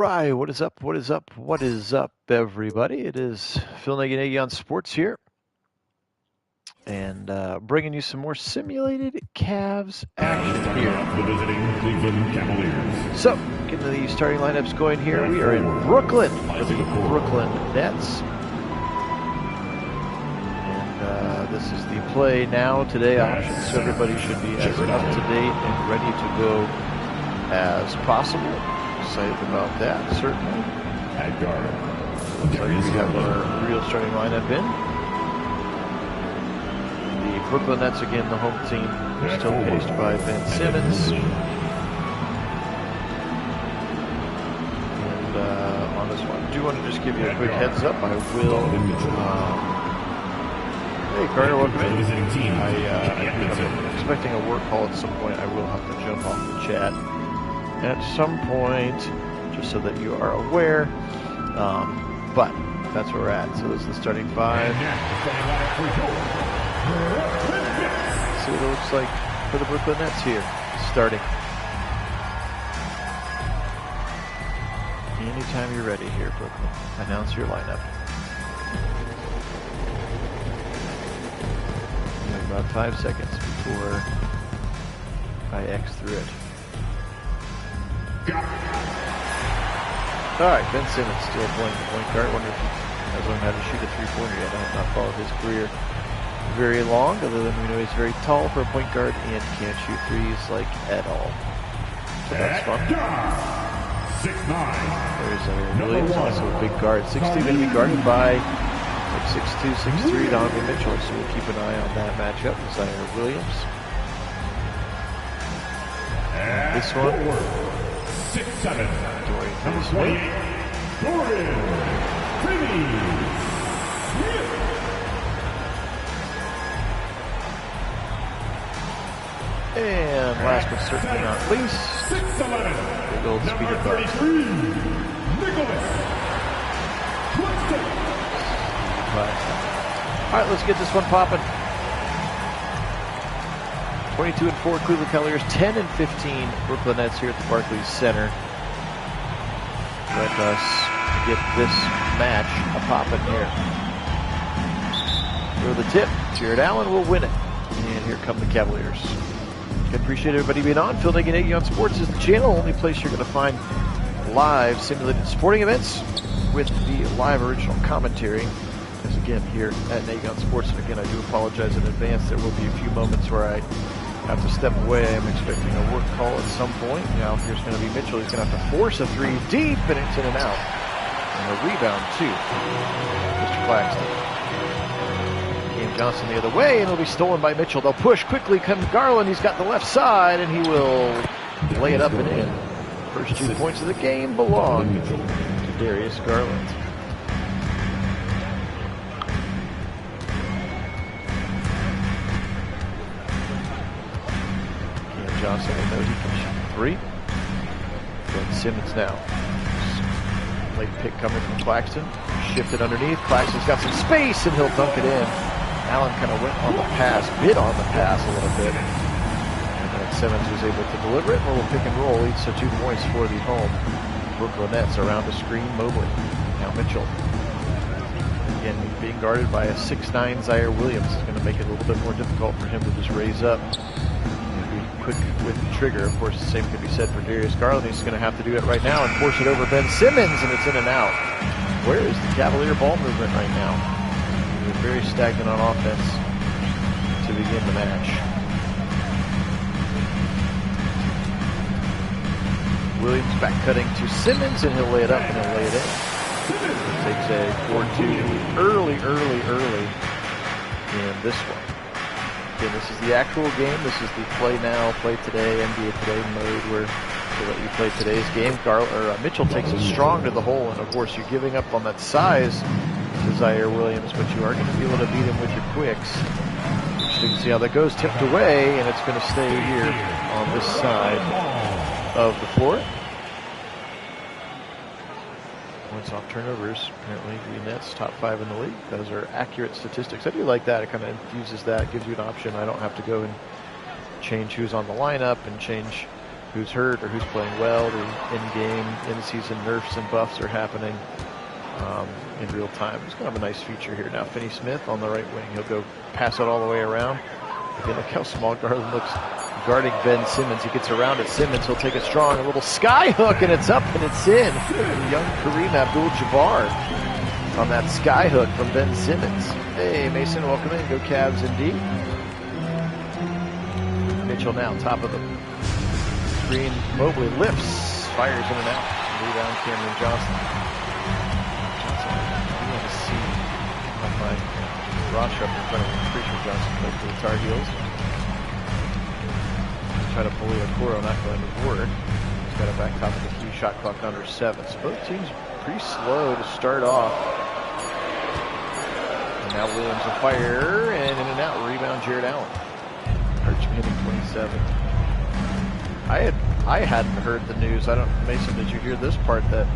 Right, what is up, what is up, what is up, everybody? It is Phil Nagy on Sports here, and bringing you some more simulated Cavs action here. The visiting Cleveland Cavaliers. So, getting the starting lineups going here. We are in Brooklyn for the Brooklyn Nets. And this is the play now today option, so everybody should be as up to date and ready to go as possible. Excited about that, certainly. At guard. So we have our real starting lineup in. The Brooklyn Nets, again, the home team, still paced by Ben Simmons. And on this one, I do want to just give you a quick heads up. I will. Hey, Carter, welcome in. I'm expecting a work call at some point. I will have to jump off the chat at some point, just so that you are aware. But that's where we're at. So this is the starting five. See what it looks like for the Brooklyn Nets here. Starting. Anytime you're ready here, Brooklyn. Announce your lineup. You have about 5 seconds before I X through it. All right, Ben Simmons still playing the point guard. I wonder if he has learned how to shoot a three-pointer yet. I have not followed his career very long, other than we know he's very tall for a point guard and can't shoot threes like at all. So that's fun. 6'9". There's Williams, also a big guard. 6'2", going to be guarded by like 6'2", 6'3", Donovan Mitchell. So we'll keep an eye on that matchup. Zaire Williams. And this one. 6'7". Dorian Number Finney-Smith. 28, Dorian Finney-Smith. And last but certainly not least, 6'11". big old speeder guard. 33, Nicholas Claxton. All right, let's get this one popping. 22-4 Cleveland Cavaliers, 10-15 Brooklyn Nets here at the Barclays Center. Let us get this match a-poppin' here. Throw the tip, Jared Allen will win it. And here come the Cavaliers. I appreciate everybody being on. Phil Nagy on Sports is the channel, only place you're going to find live simulated sporting events with the live original commentary. As again, here at Nagy on Sports, and again, I do apologize in advance. There will be a few moments where I have to step away. I'm expecting a work call at some point. Now here's going to be Mitchell. He's going to have to force a three deep, and it's in and out. And a rebound, too. Mr. Claxton. Cam Johnson the other way, and it'll be stolen by Mitchell. They'll push quickly. Comes Garland. He's got the left side, and he will lay it up and in. First 2 points of the game belong to Darius Garland. Johnson, I know he can shoot three. Ben Simmons now. Late pick coming from Claxton. Shifted underneath. Claxton's got some space, and he'll dunk it in. Allen kind of went on the pass, bit on the pass a little bit. And then Simmons was able to deliver it. A little pick and roll leads to 2 points for the home Brooklyn Nets around the screen. Mobley. Now Mitchell. Again, being guarded by a 6'9" Zaire Williams is going to make it a little bit more difficult for him to just raise up. Quick with the trigger. Of course, the same could be said for Darius Garland. He's going to have to do it right now and force it over Ben Simmons, and it's in and out. Where is the Cavalier ball movement right now? They're very stagnant on offense to begin the match. Williams back cutting to Simmons, and he'll lay it up and he'll lay it in. It takes a 4-2 early in this one. Again, this is the actual game. This is the play now, play today, NBA Today mode where they let you play today's game. Mitchell takes it strong to the hole, and of course you're giving up on that size to Zaire Williams, but you are going to be able to beat him with your quicks. So you can see how that goes, tipped away, and it's going to stay here on this side of the floor. Points off turnovers, apparently the Nets top 5 in the league. Those are accurate statistics. I do like that. It kind of infuses that, gives you an option. I don't have to go and change who's on the lineup and change who's hurt or who's playing well. The in-game, in-season nerfs and buffs are happening in real time. It's kind of a nice feature here. Now Finney Smith on the right wing. He'll go pass it all the way around. Again, look how small Garland looks guarding Ben Simmons. He gets around at Simmons. He'll take it strong. A little sky hook, and it's up and it's in. Young Kareem Abdul-Jabbar on that sky hook from Ben Simmons. Hey, Mason, welcome in. Go Cavs indeed. Mitchell now, top of the screen. Mobley lifts, fires in and out. Rebound, Cameron Johnson. I want to see on my roster up in front of me. Pretty sure Johnson played for the Tar Heels. Try to bully Okoro, not going to board. He's got it back top of the key. Shot clock under 7. So both teams pretty slow to start off. And now Williams a fire, and in and out. Rebound, Jared Allen. Archman hitting 27. I hadn't heard the news. Mason, did you hear this part that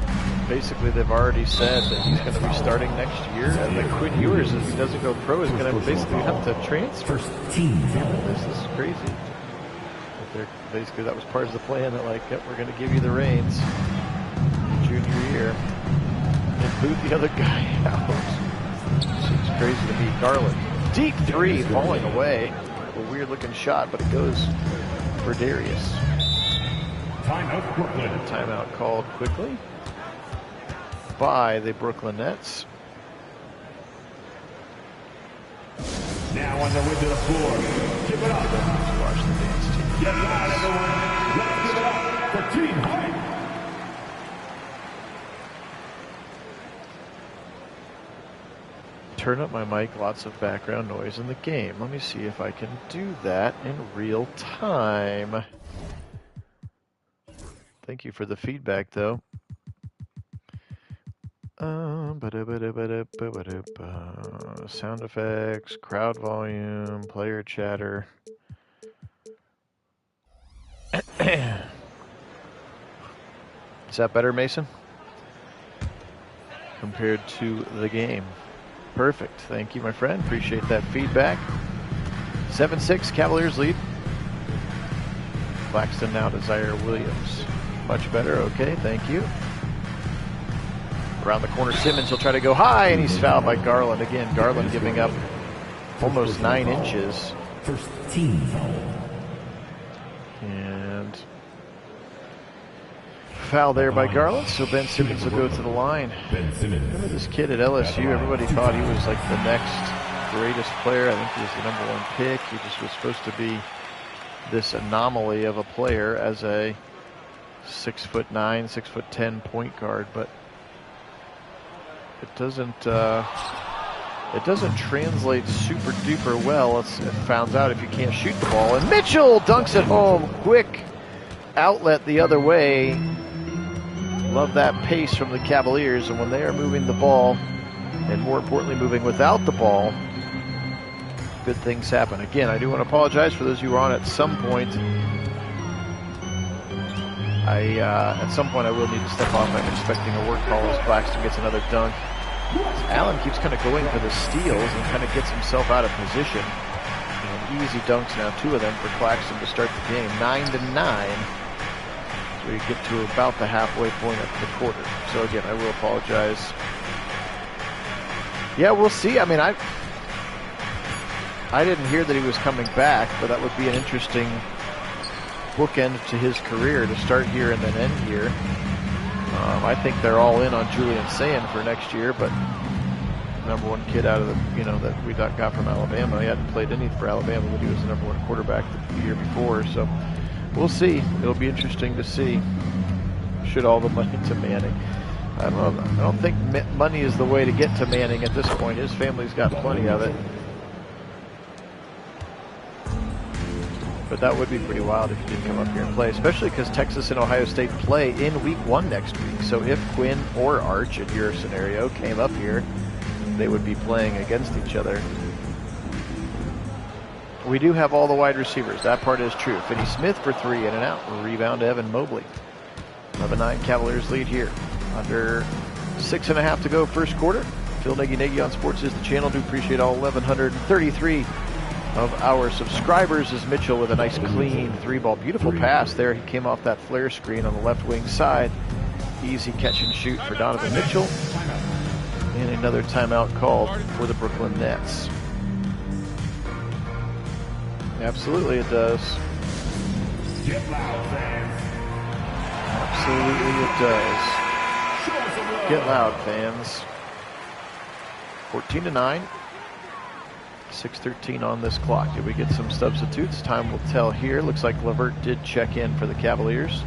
basically they've already said that he's going to be starting next year? And the Quinn Ewers, if he doesn't go pro, is going to basically have to transfer. This is crazy. Basically, that was part of the plan that, like, yep, we're going to give you the reins junior year and boot the other guy out. Seems crazy to me. Garland, deep three, falling away. A weird-looking shot, but it goes for Darius. Timeout, Brooklyn. Timeout called quickly by the Brooklyn Nets. Now on the way to the floor. Give it up. Watch the dance team. Get loud, everyone. Let's give it up for Team Hype. Turn up my mic, lots of background noise in the game. Let me see if I can do that in real time. Thank you for the feedback, though. Sound effects, crowd volume, player chatter. Is that better, Mason? Compared to the game. Perfect. Thank you, my friend. Appreciate that feedback. 7-6, Cavaliers lead. Claxton now to Zaire Williams. Much better. Okay, thank you. Around the corner, Simmons will try to go high, and he's fouled by Garland. Again, Garland giving up almost 9 inches. First team foul. And foul there by Garland, so Ben Simmons will go to the line. Ben Simmons. Remember this kid at LSU? Everybody thought he was like the next greatest player. I think he was the #1 pick. He just was supposed to be this anomaly of a player as a 6'9", 6'10" point guard, but it doesn't translate super duper well. It found out if you can't shoot the ball. And Mitchell dunks it home. Quick outlet the other way. Love that pace from the Cavaliers. And when they are moving the ball, and more importantly moving without the ball, good things happen. Again, I do want to apologize for those who were on at some point. At some point I will need to step off. I'm expecting a work call as Claxton gets another dunk. Allen keeps kind of going for the steals and kind of gets himself out of position. And easy dunks now, 2 of them for Claxton to start the game. 9-9. So we get to about the halfway point of the quarter. So again, I will apologize. Yeah, we'll see. I mean, I didn't hear that he was coming back, but that would be an interesting bookend to his career to start here and then end here. I think they're all in on Julian Sand for next year, but #1 kid out of the, that we got from Alabama. He hadn't played any for Alabama, but he was the #1 quarterback the year before. So we'll see. It'll be interesting to see. Should all the money to Manning. I don't think money is the way to get to Manning at this point. His family's got plenty of it. But that would be pretty wild if he did come up here and play, especially because Texas and Ohio State play in week 1 next week. So if Quinn or Arch, in your scenario, came up here, they would be playing against each other. We do have all the wide receivers. That part is true. Finney Smith for 3 in and out. Rebound to Evan Mobley. 11-9 Cavaliers lead here. Under 6.5 to go first quarter. Phil Nagy on Sports is the channel. Do appreciate all 1,133 of our subscribers is Mitchell with a nice clean 3-ball. Beautiful pass there. He came off that flare screen on the left wing side. Easy catch and shoot for Donovan Mitchell. And another timeout called for the Brooklyn Nets. Absolutely it does. Get loud, fans. Absolutely it does. Get loud, fans. 14-9. 6:13 on this clock. Did we get some substitutes? Time will tell here. Looks like Levert did check in for the Cavaliers,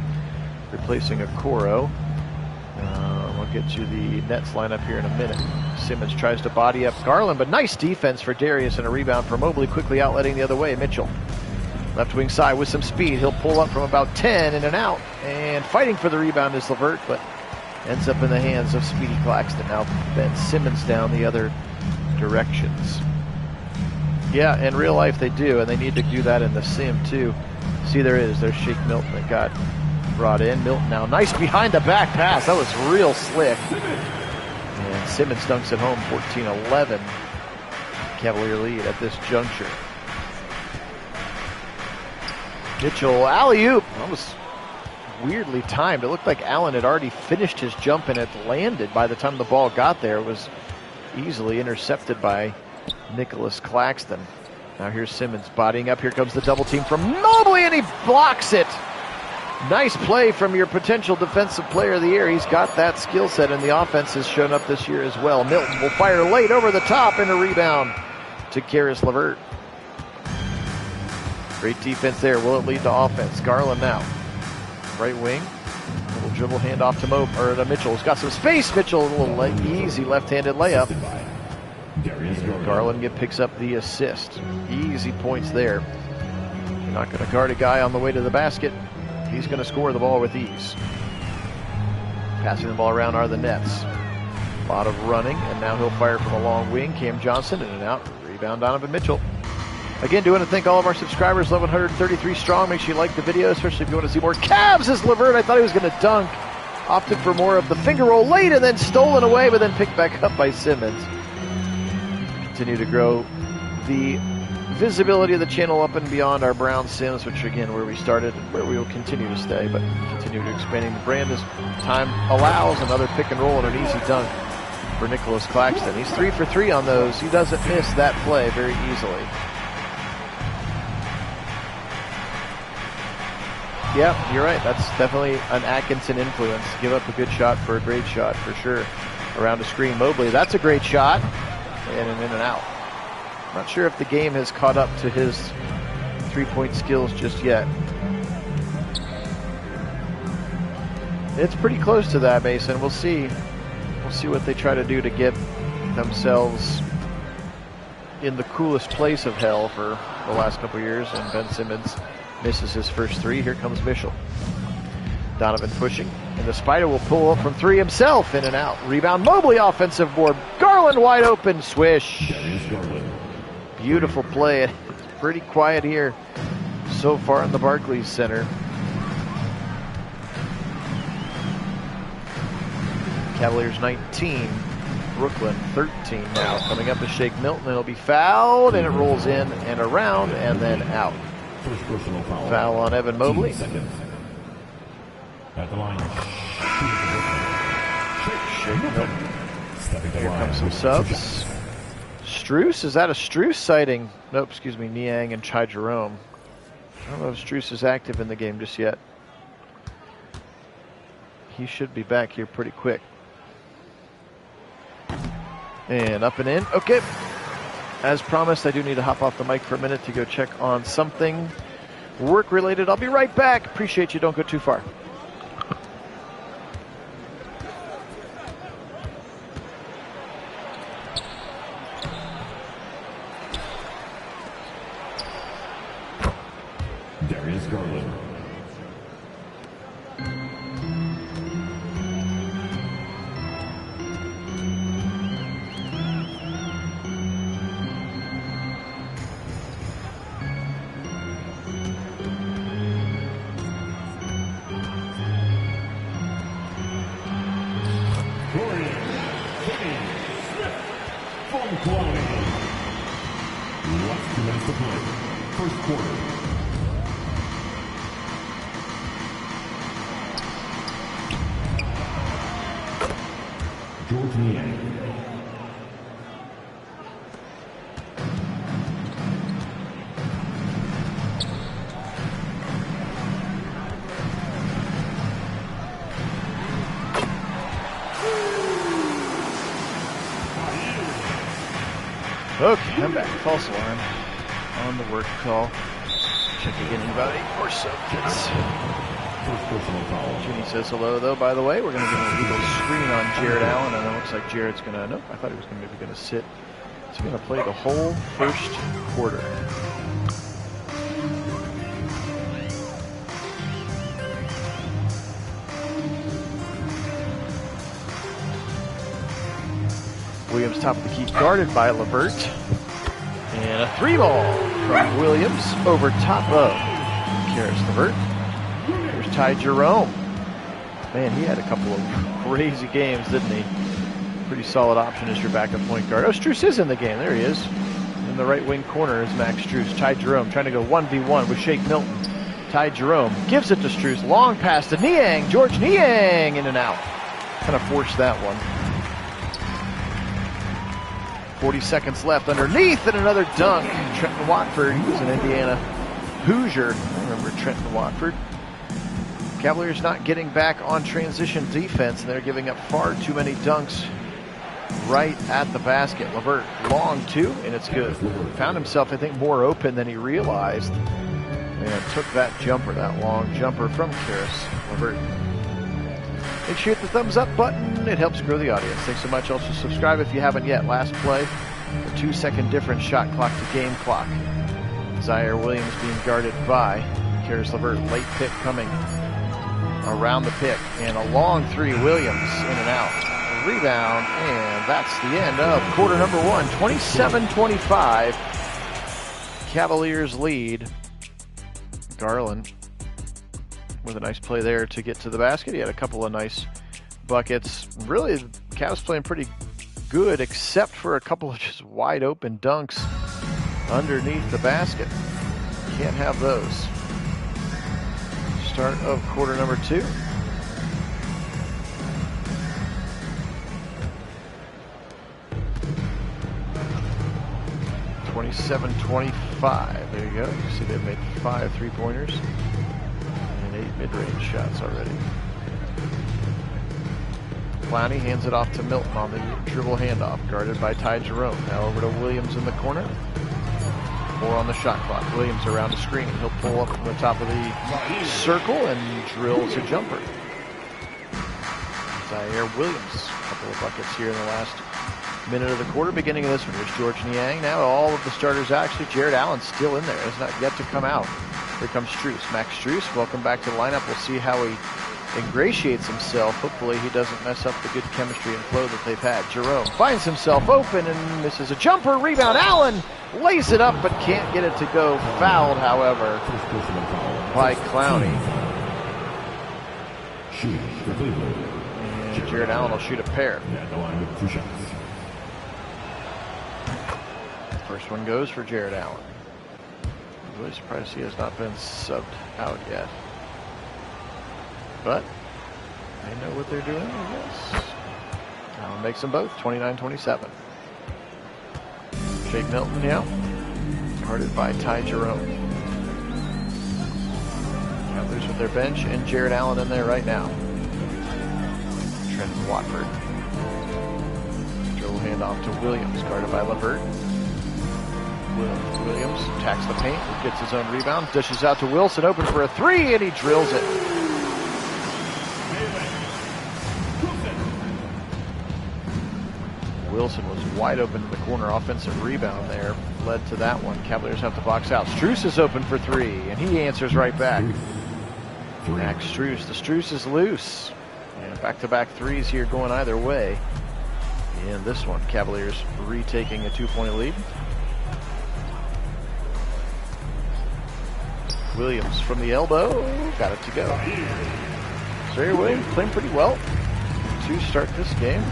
replacing Okoro. We'll get you the Nets lineup here in a minute. Simmons tries to body up Garland, but nice defense for Darius and a rebound for Mobley, quickly outletting the other way. Mitchell, left wing side with some speed. He'll pull up from about 10 in and out. And fighting for the rebound is Levert, but ends up in the hands of Speedy Claxton. Now Ben Simmons down the other directions. Yeah, in real life they do, and they need to do that in the sim too. See, there's Shake Milton that got brought in. Milton now, nice behind the back pass. That was real slick. And Simmons dunks it home, 14-11. Cavalier lead at this juncture. Mitchell, alley-oop. That was weirdly timed. It looked like Allen had already finished his jump and it landed by the time the ball got there. It was easily intercepted by Nicholas Claxton. Now here's Simmons bodying up. Here comes the double team from Mobley, and he blocks it. Nice play from your potential defensive player of the year. He's got that skill set, and the offense has shown up this year as well. Milton will fire late over the top, and a rebound to Karis LeVert. Great defense there. Will it lead to offense? Garland now. Right wing. Little dribble handoff to Mitchell. He's got some space. Mitchell, a little easy left-handed layup. Garland picks up the assist. Easy points there. You're not going to guard a guy on the way to the basket. He's going to score the ball with ease. Passing the ball around are the Nets. A lot of running, and now he'll fire from a long wing. Cam Johnson in and out. Rebound Donovan Mitchell. Again, do want to thank all of our subscribers, 1,133 strong. Make sure you like the video, especially if you want to see more. Cavs is LeVert. I thought he was going to dunk. Opted for more of the finger roll late and then stolen away, but then picked back up by Simmons. Continue to grow the visibility of the channel up and beyond our Brown Sims, which again, where we started and where we will continue to stay, but continue to expanding the brand as time allows. Another pick and roll and an easy dunk for Nicholas Claxton. He's 3 for 3 on those. He doesn't miss that play very easily. Yeah, you're right. That's definitely an Atkinson influence. Give up a good shot for a great shot, for sure. Around a screen, Mobley. That's a great shot. And an in and out. Not sure if the game has caught up to his three-point skills just yet. It's pretty close to that, Mason. We'll see. We'll see what they try to do to get themselves in the coolest place of hell for the last couple years. And Ben Simmons misses his first three. Here comes Mitchell. Donovan pushing, and the Spider will pull up from three himself, in and out. Rebound, Mobley, offensive board. Garland wide open, swish. Beautiful play. It's pretty quiet here so far in the Barclays Center. Cavaliers 19, Brooklyn 13 now. Coming up is Shake Milton. He'll be fouled, and it rolls in and around and then out. First personal foul. Foul on Evan Mobley. At the line. Shake Milton. Here comes some subs. Struess, is that a Struess sighting? Nope, excuse me, Niang and Chai Jerome. I don't know if Struess is active in the game just yet. He should be back here pretty quick. And up and in. Okay. As promised, I do need to hop off the mic for a minute to go check on something work-related. I'll be right back. Appreciate you. Don't go too far. Darius Garland. last 2 minutes to play. First quarter. George Niang. Okay, I'm back. False alarm on the work call. Check again in about 8 or so minutes. Ginny says hello, though, by the way. We're going to get a legal screen on Jared Allen, and it looks like Jared's going to, nope, I thought he was maybe going to sit. He's going to play the whole first quarter. Williams top of the key, guarded by Levert. And a 3-ball from Williams over top of Karis Levert. There's Ty Jerome. Man, he had a couple of crazy games, didn't he? Pretty solid option as your backup point guard. Oh, Strus is in the game. There he is. In the right wing corner is Max Strus. Ty Jerome trying to go 1v1 with Shake Milton. Ty Jerome gives it to Strus. Long pass to Niang. George Niang in and out. Kind of forced that one. 40 seconds left underneath, and another dunk. Trenton Watford, he was an Indiana Hoosier. I remember Trenton Watford. Cavaliers not getting back on transition defense, and they're giving up far too many dunks right at the basket. Levert, long two, and it's good. Found himself, I think, more open than he realized, and took that jumper, that long jumper from Karis Levert. Make sure you hit the thumbs up button. It helps grow the audience. Thanks so much. Also subscribe if you haven't yet. Last play, a 2-second difference, shot clock to game clock. Zaire Williams being guarded by Karis Levert. Late pick coming around the pick. And a long three, Williams in and out. A rebound, and that's the end of quarter number one. 27-25. Cavaliers lead. Garland with a nice play there to get to the basket. He had a couple of nice buckets. Really, the Cavs playing pretty good, except for a couple of just wide open dunks underneath the basket. Can't have those. Start of quarter number two. (27-25). There you go. You see they've made 5 3-pointers. 8 mid-range shots already. Clowney hands it off to Milton on the dribble handoff, guarded by Ty Jerome. Now over to Williams in the corner. 4 on the shot clock. Williams around the screen. He'll pull up from the top of the circle and drills a jumper. Zaire Williams, a couple of buckets here in the last minute of the quarter. Beginning of this one, here's George Niang. Now all of the starters, actually Jared Allen's still in there. It's not yet to come out. Here comes Strus. Max Strus, welcome back to the lineup. We'll see how he ingratiates himself. Hopefully he doesn't mess up the good chemistry and flow that they've had. Jerome finds himself open and misses a jumper. Rebound. Allen lays it up but can't get it to go. Fouled, however, by Clowney. And Jared Allen will shoot a pair. First one goes for Jared Allen. Really surprised he has not been subbed out yet. But they know what they're doing, I guess. Allen makes them both, 29-27. Shake Milton now, guarded by Ty Jerome. Cavaliers with their bench and Jared Allen in there right now. Trenton Watford. Dribble handoff to Williams, guarded by Levert. Williams attacks the paint, gets his own rebound, dishes out to Wilson, open for a 3, and he drills it. Wilson was wide open in the corner. Offensive rebound there led to that one. Cavaliers have to box out. Strus is open for 3, and he answers right back. Max Strus. The Strus is loose. And back-to-back threes here going either way. In this one, Cavaliers retaking a 2-point lead. Williams from the elbow, got it to go. Zaire Williams playing pretty well to start this game.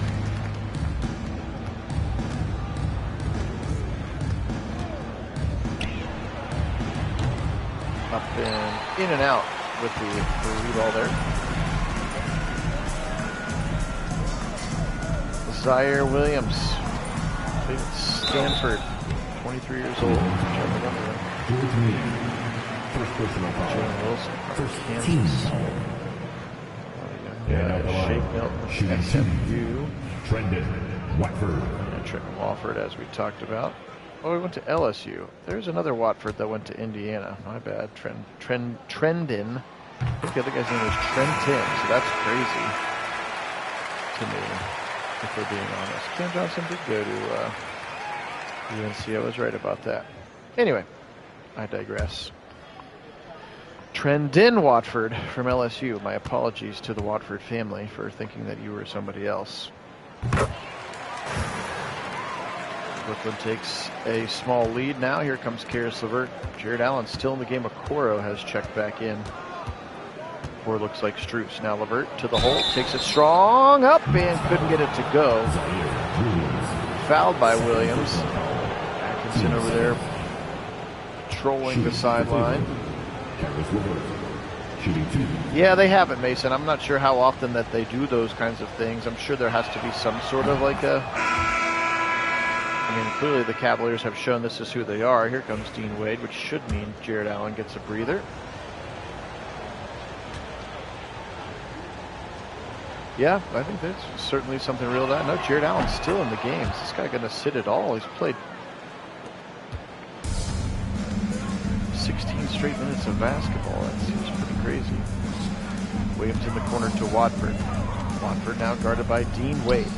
been in and out with the lead ball there. Zaire Williams, played at Stanford, 23 years old. Jalen Wilson from Kansas. Shake Milton, SMU. Trendon Watford. Trenton Wofford, as we talked about. Oh, he went to LSU. There's another Watford that went to Indiana. My bad. Trendon. I think the other guy's name was Trenton, so that's crazy to me, if we're being honest. Cam Johnson did go to UNC. I was right about that. Anyway, I digress. Trendon Watford from LSU. My apologies to the Watford family for thinking that you were somebody else. Brooklyn takes a small lead now. Here comes Karis LeVert. Jared Allen still in the game. Okoro has checked back in. Or looks like Strus. Now LeVert to the hole. Takes it strong up and couldn't get it to go. Fouled by Williams. Atkinson over there trolling the sideline. Yeah, they have it, Mason. I'm not sure how often that they do those kinds of things. I'm sure there has to be some sort of like a... I mean, clearly the Cavaliers have shown this is who they are. Here comes Dean Wade, which should mean Jared Allen gets a breather. Yeah, I think there's certainly something real to that. No, Jared Allen's still in the game. Is this guy going to sit at all? He's played 16 straight minutes of basketball. That seems pretty crazy. Williams in the corner to Watford. Watford now guarded by Dean Wade.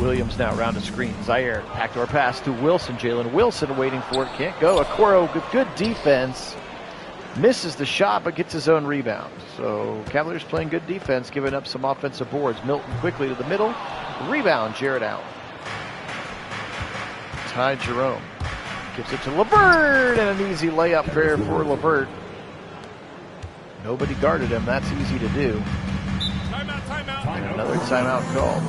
Williams now around a screen. Zaire, backdoor pass to Wilson. Jalen Wilson waiting for it. Can't go. Okoro, good defense. Misses the shot, but gets his own rebound. So Cavaliers playing good defense, giving up some offensive boards. Milton quickly to the middle. Rebound, Jared Allen. Ty Jerome gives it to LeVert, and an easy layup there for LeVert. Nobody guarded him. That's easy to do. Timeout. And another timeout called.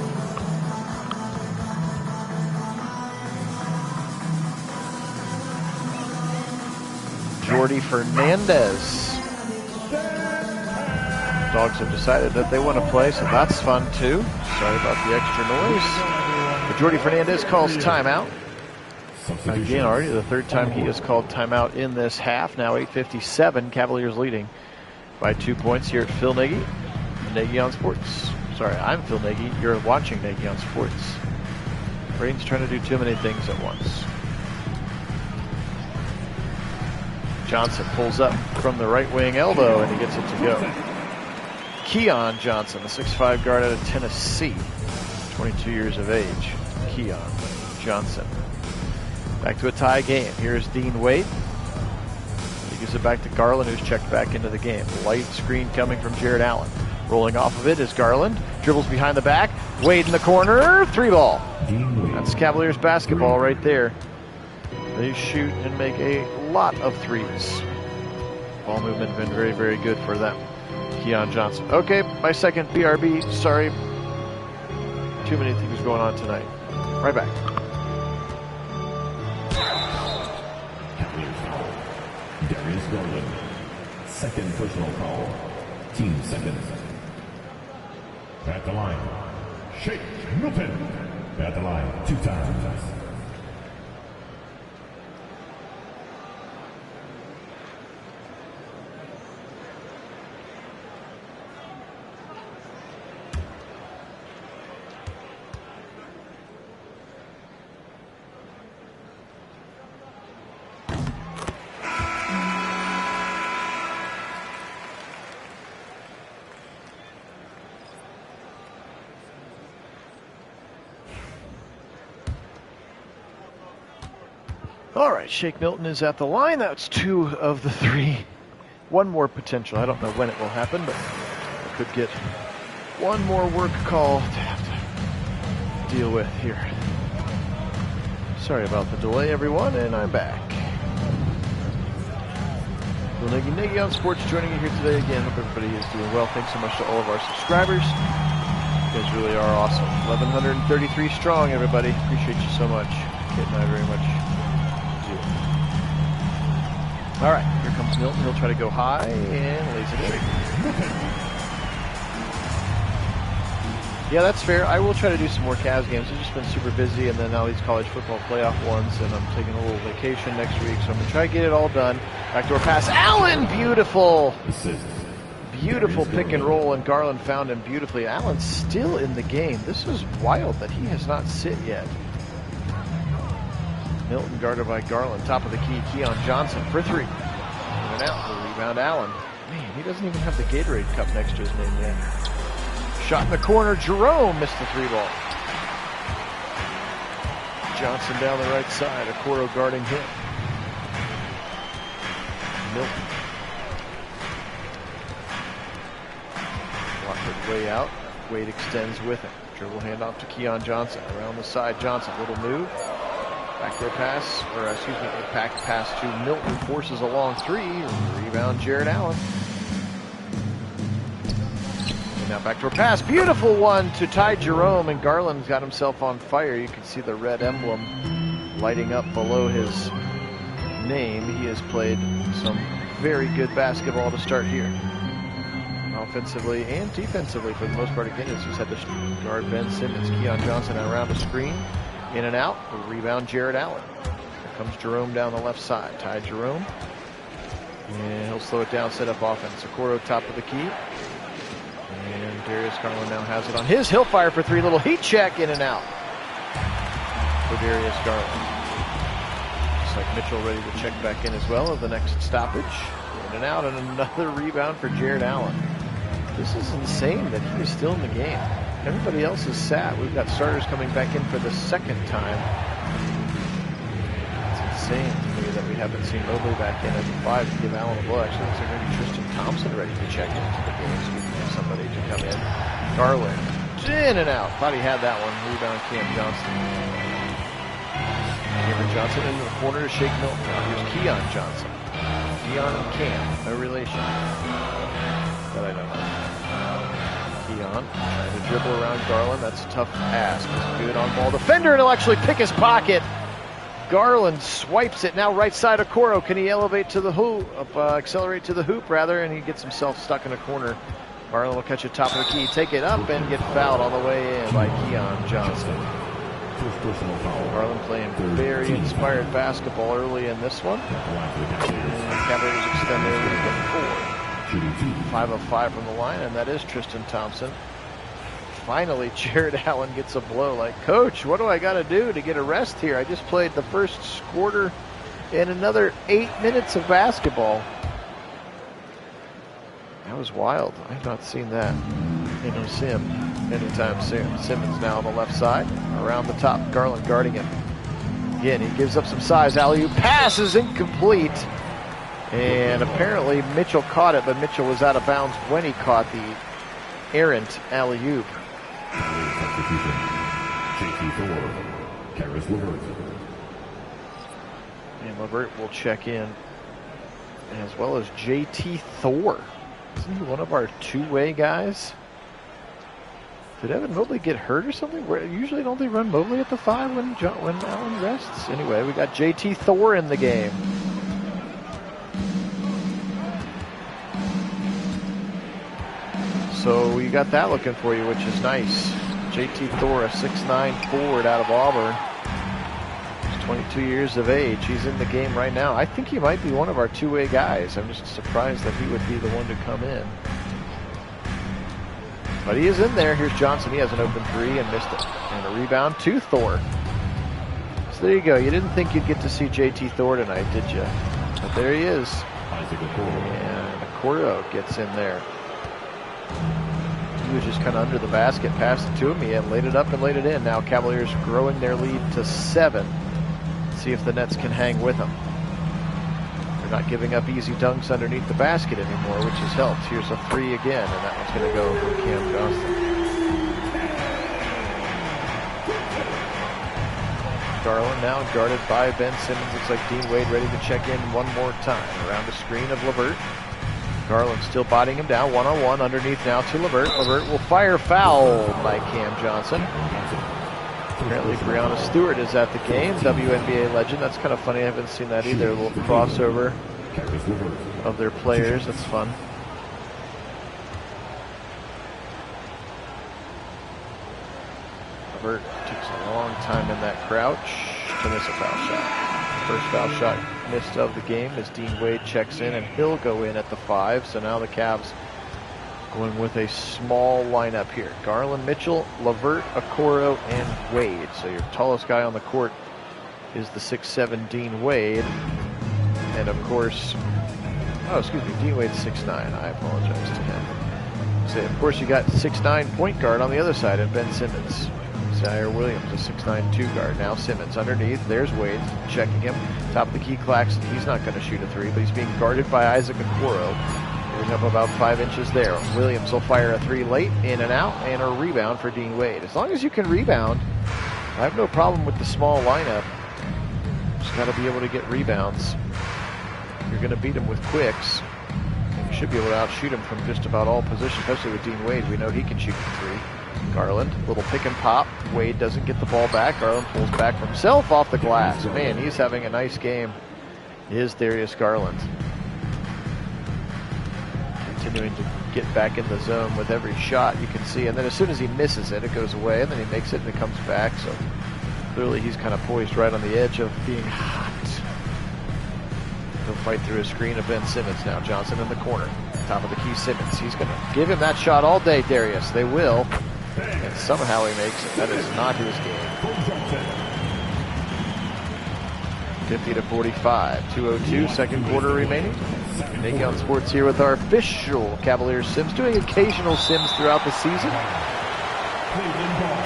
Jordy Fernandez. Dogs have decided that they want to play, so that's fun too. Sorry about the extra noise. But Jordy Fernandez calls timeout. Again, already the third time he has called timeout in this half. Now 8:57, Cavaliers leading by 2 points here at Phil Nagy. Nagy on Sports. Sorry, I'm Phil Nagy. You're watching Nagy on Sports. Brain's trying to do too many things at once. Johnson pulls up from the right wing elbow, and he gets it to go. Keon Johnson, the 6'5" guard out of Tennessee, 22 years of age. Keon Johnson. Back to a tie game. Here's Dean Wade. He gives it back to Garland, who's checked back into the game. Light screen coming from Jared Allen. Rolling off of it is Garland. Dribbles behind the back. Wade in the corner. 3-ball. That's Cavaliers basketball right there. They shoot and make a lot of threes. Ball movement has been very, very good for them. Keon Johnson. Okay, my second BRB. Sorry. Too many things going on tonight. Right back. Darius Garland. Second personal foul. Team second. At the line. Shake Milton. At the line 2 times. All right, Shake Milton is at the line. That's 2 of the 3. One more potential. I don't know when it will happen, but I could get one more work call to have to deal with here. Sorry about the delay, everyone, and I'm back. Phil Nagy on Sports joining you here today again. Hope everybody is doing well. Thanks so much to all of our subscribers. You guys really are awesome. 1,133 strong, everybody. Appreciate you so much. Kit and I very much do. All right, here comes Milton. He'll try to go high and lays it in. Yeah, that's fair. I will try to do some more Cavs games. I've just been super busy, and then all these college football playoff ones, and I'm taking a little vacation next week, so I'm going to try to get it all done. Backdoor pass. Allen, beautiful. Beautiful pick and roll, and Garland found him beautifully. Allen's still in the game. This is wild that he has not sit yet. Milton guarded by Garland. Top of the key, Keon Johnson for three. In and out for the rebound, Allen. Man, he doesn't even have the Gatorade cup next to his name yet. Shot in the corner, Jerome missed the three ball. Johnson down the right side, Okoro guarding him. Milton. Walker way out, Wade extends with him. Dribble handoff to Keon Johnson. Around the side, Johnson, little move. Backdoor pass, or excuse me, impact pass to Milton, forces a long three. Rebound, Jared Allen. And now backdoor pass, beautiful one to Ty Jerome, and Garland's got himself on fire. You can see the red emblem lighting up below his name. He has played some very good basketball to start here. Offensively and defensively for the most part. Again, he's just had to guard Ben Simmons. Keon Johnson around a screen. In and out, a rebound, Jared Allen. Here comes Jerome down the left side. Ty Jerome. And he'll slow it down, set up offense. Okoro top of the key. And Darius Garland now has it on his. He'll fire for three. Little heat check, in and out for Darius Garland. Looks like Mitchell ready to check back in as well at the next stoppage. In and out, and another rebound for Jared Allen. This is insane that he is still in the game. Everybody else is sat. We've got starters coming back in for the second time. It's insane to me that we haven't seen Mobley back in at the 5 to give Allen a blow. Actually, looks like maybe Tristan Thompson ready to check into the game. Speaking of somebody to come in. Garland, in and out. Thought he had that one. Rebound, Cam Johnson. Cameron Johnson into the corner to shake Milton. Now here's Keon Johnson. Keon and Cam, no relation. That I don't know. Keon trying to dribble around Garland. That's a tough ask. He's a good on-ball defender, and he'll actually pick his pocket. Garland swipes it. Now right side of Okoro. Can he elevate to the hoop? Accelerate to the hoop, rather, and he gets himself stuck in a corner. Garland will catch it top of the key, take it up, and get fouled on the way in by Keon Johnson. Garland playing very inspired basketball early in this one. And Cavaliers extend their lead to 4. 5 of 5 from the line, and that is Tristan Thompson. Finally, Jared Allen gets a blow. Like, Coach, what do I got to do to get a rest here? I just played the first quarter and another 8 minutes of basketball. That was wild. I've not seen that in Sim anytime soon. Simmons now on the left side. Around the top, Garland guarding him. Again, he gives up some size. Alley-oop pass is incomplete. And apparently Mitchell caught it, but Mitchell was out of bounds when he caught the errant alley-oop. And Levert will check in, as well as JT Thor. Isn't he one of our two-way guys? Did Evan Mobley get hurt or something? Usually don't they run Mobley at the 5 when Allen rests? Anyway, we got JT Thor in the game. So you got that looking for you, which is nice. JT Thor, a 6'9" forward out of Auburn. He's 22 years of age. He's in the game right now. I think he might be one of our two-way guys. I'm just surprised that he would be the one to come in. But he is in there. Here's Johnson. He has an open three and missed it. And a rebound to Thor. So there you go. You didn't think you'd get to see JT Thor tonight, did you? But there he is. And Okoro gets in there. He was just kind of under the basket, passed it to him. He had laid it up and laid it in. Now Cavaliers growing their lead to 7. See if the Nets can hang with them. They're not giving up easy dunks underneath the basket anymore, which has helped. Here's a 3 again, and that one's going to go for Cam Johnson. Garland now guarded by Ben Simmons. Looks like Dean Wade ready to check in one more time. Around the screen of Levert. Garland still bodying him down, one-on-one underneath now to Levert. Levert will fire, foul by Cam Johnson. Apparently Breonna Stewart is at the game, WNBA legend. That's kind of funny, I haven't seen that either. A little crossover of their players. That's fun. Levert takes a long time in that crouch to miss a foul shot. First foul shot missed of the game as Dean Wade checks in, and he'll go in at the 5. So now the Cavs going with a small lineup here. Garland, Mitchell, Levert, Okoro, and Wade. So your tallest guy on the court is the 6'7" Dean Wade. And of course, Dean Wade's 6'9". I apologize to him. So of course you got 6'9" point guard on the other side, and Ben Simmons. Zaire Williams, a 6'9" 2 guard. Now Simmons underneath. There's Wade checking him. Top of the key, Claxton. He's not going to shoot a 3, but he's being guarded by Isaac Okoro. He's up about 5 inches there. Williams will fire a 3 late, in and out, and a rebound for Dean Wade. As long as you can rebound, I have no problem with the small lineup. Just got to be able to get rebounds. You're going to beat him with quicks. And you should be able to outshoot him from just about all positions, especially with Dean Wade. We know he can shoot the 3. Garland, little pick and pop. Wade doesn't get the ball back. Garland pulls back from himself off the glass. Man, he's having a nice game. Is Darius Garland. Continuing to get back in the zone with every shot you can see. And then as soon as he misses it, it goes away. And then he makes it and it comes back. So clearly he's kind of poised right on the edge of being hot. He'll fight through a screen of Ben Simmons now. Johnson in the corner. Top of the key, Simmons. He's going to give him that shot all day, Darius. They will. And somehow he makes it. That is not his game. 50-45. 2:02, second quarter remaining. pnagsports here with our official Cavaliers Sims, doing occasional Sims throughout the season.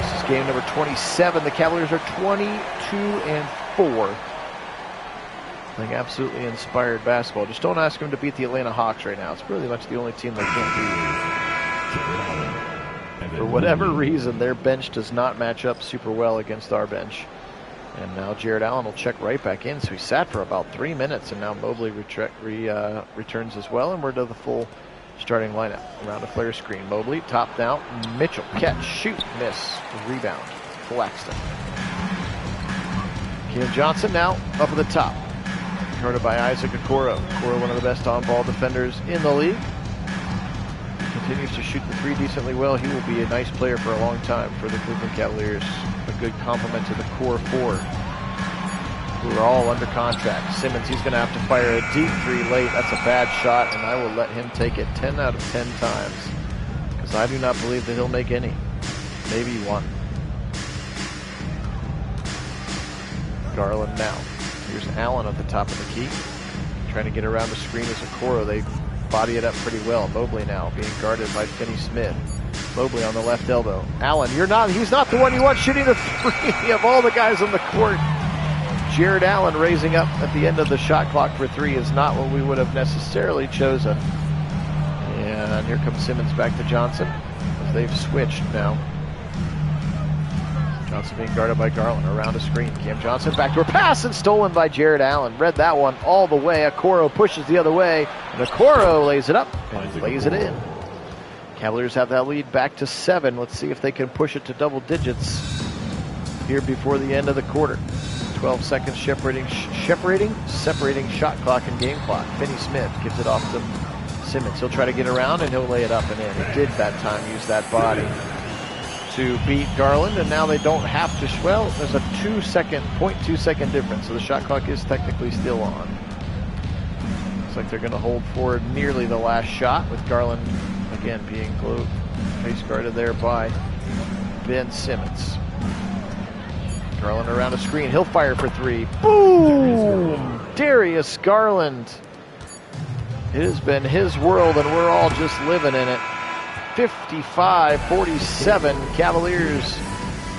This is game number 27. The Cavaliers are 22-4. Playing absolutely inspired basketball. Just don't ask them to beat the Atlanta Hawks right now. It's pretty much the only team they can't beat. For whatever reason, their bench does not match up super well against our bench. And now Jared Allen will check right back in. So he sat for about 3 minutes, and now Mobley returns as well. And we're to the full starting lineup. Around a flare screen. Mobley, top down. Mitchell, catch, shoot, miss, rebound. Claxton. Cam Johnson now up at the top. Guarded by Isaac Okoro. Okoro, one of the best on-ball defenders in the league. Continues to shoot the 3 decently well. He will be a nice player for a long time for the Cleveland Cavaliers. A good complement to the core 4, who are all under contract. Simmons, he's going to have to fire a deep 3 late. That's a bad shot, and I will let him take it 10 out of 10 times, because I do not believe that he'll make any. Maybe 1. Garland now. Here's Allen at the top of the key. Trying to get around the screen as Okoro. They body it up pretty well. Mobley now being guarded by Finney Smith. Mobley on the left elbow. Allen, he's not the one you want shooting the 3 of all the guys on the court. Jared Allen raising up at the end of the shot clock for 3 is not what we would have necessarily chosen. And here comes Simmons back to Johnson as they've switched now. Johnson being guarded by Garland around a screen. Cam Johnson, backdoor pass, and stolen by Jared Allen. Read that one all the way. Okoro pushes the other way, and Okoro lays it up and lays it in. Cavaliers have that lead back to 7. Let's see if they can push it to double digits here before the end of the quarter. 12 seconds separating shot clock and game clock. Finney Smith gives it off to Simmons. He'll try to get around, and he'll lay it up and in. He did that time use that body to beat Garland, and now they don't have to. Well, there's a 0.2 second difference, so the shot clock is technically still on. Looks like they're going to hold forward nearly the last shot, with Garland again being face guarded there by Ben Simmons. Garland around a screen. He'll fire for 3. Boom! Darius Garland. It has been his world, and we're all just living in it. 55-47. Cavaliers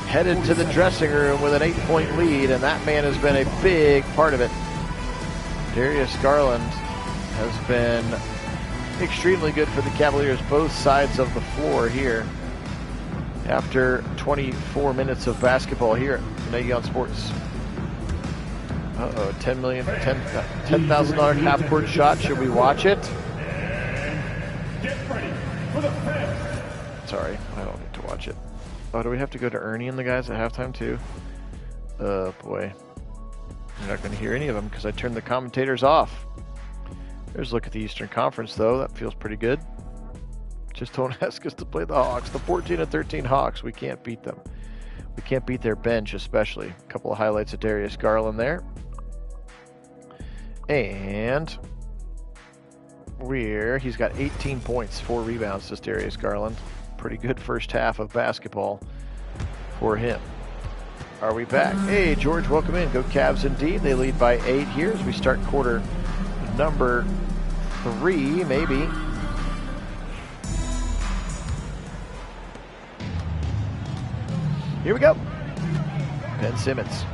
headed to the dressing room with an 8-point lead, and that man has been a big part of it. Darius Garland has been extremely good for the Cavaliers, both sides of the floor here. After 24 minutes of basketball here at pnagsports. $10,000 half-court shot. Should we watch it? Sorry, I don't need to watch it. Oh, do we have to go to Ernie and the guys at halftime too? Oh boy. You're not going to hear any of them because I turned the commentators off. Here's a look at the Eastern Conference, though. That feels pretty good. Just don't ask us to play the Hawks. The 14-13 Hawks, we can't beat them. We can't beat their bench, especially. A couple of highlights of Darius Garland there. And he's got 18 points, 4 rebounds, this Darius Garland. Pretty good first half of basketball for him. Are we back? Hey, George, welcome in. Go Cavs indeed. They lead by 8 here as we start quarter number 3, maybe. Here we go. Ben Simmons,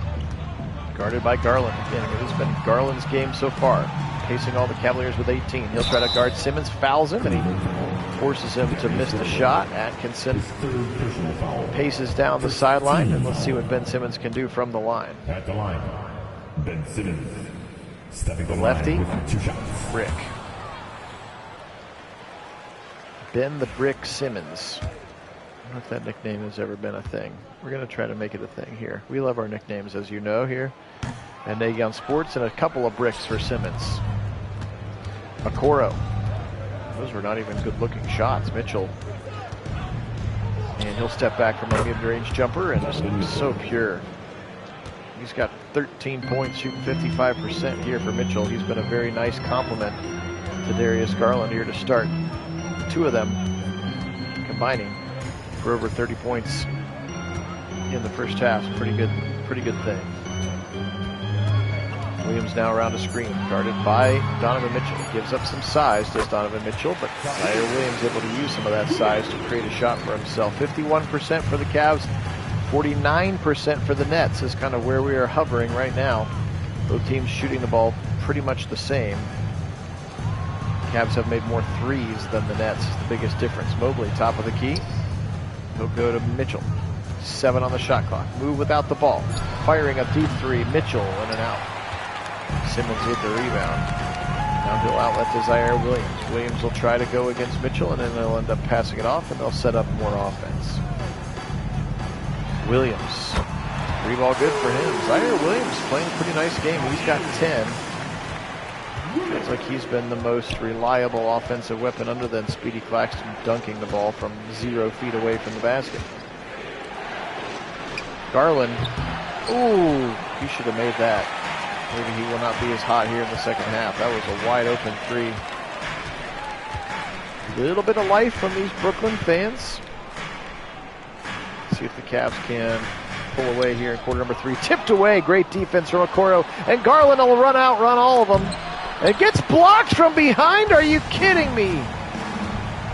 guarded by Garland. Again, it has been Garland's game so far, pacing all the Cavaliers with 18. He'll try to guard Simmons, fouls him, and he forces him to miss the shot. Atkinson paces down the sideline, and let's see what Ben Simmons can do from the line. At the line, Ben Simmons. Stepping the lefty, line with 2 shots. Brick. Ben the Brick Simmons. I don't know if that nickname has ever been a thing. We're going to try to make it a thing here. We love our nicknames, as you know, here at Nagy Sports, and a couple of bricks for Simmons. Okoro. Those were not even good-looking shots. Mitchell. And he'll step back from a mid-range jumper, and just so pure. He's got 13 points, shooting 55% here for Mitchell. He's been a very nice complement to Darius Garland here to start. 2 of them combining for over 30 points in the first half. Pretty good thing. Williams now around a screen, guarded by Donovan Mitchell. Gives up some size, does Donovan Mitchell, but Zaire Williams able to use some of that size to create a shot for himself. 51% for the Cavs, 49% for the Nets is kind of where we are hovering right now. Both teams shooting the ball pretty much the same. Cavs have made more threes than the Nets, is the biggest difference. Mobley, top of the key. He'll go to Mitchell. 7 on the shot clock. Move without the ball. Firing a deep 3. Mitchell in and out. Simmons with the rebound. Downhill outlet to Zaire Williams. Williams will try to go against Mitchell, and then they'll end up passing it off, and they'll set up more offense. Williams. 3 ball good for him. Zaire Williams playing a pretty nice game. He's got 10. Feels like he's been the most reliable offensive weapon other than Speedy Claxton dunking the ball from 0 feet away from the basket. Garland. Ooh, he should have made that. Maybe he will not be as hot here in the second half. That was a wide open 3. A little bit of life from these Brooklyn fans. See if the Cavs can pull away here in quarter number 3. Tipped away. Great defense from Okoro. And Garland will run all of them. And gets blocked from behind. Are you kidding me?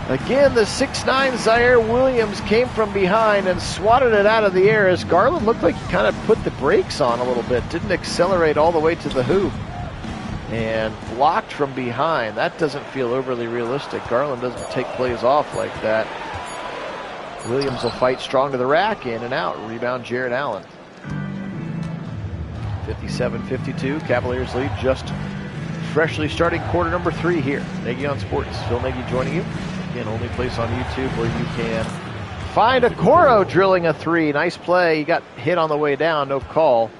Again, the 6'9" Zaire Williams came from behind and swatted it out of the air as Garland looked like he kind of put the brakes on a little bit. Didn't accelerate all the way to the hoop. And blocked from behind. That doesn't feel overly realistic. Garland doesn't take plays off like that. Williams will fight strong to the rack, in and out. Rebound, Jarrett Allen. 57-52. Cavaliers lead, just freshly starting quarter number 3 here. Nagy on Sports. Phil Nagy joining you. Again, only place on YouTube where you can find Okoro drilling a 3. Nice play. He got hit on the way down. No call.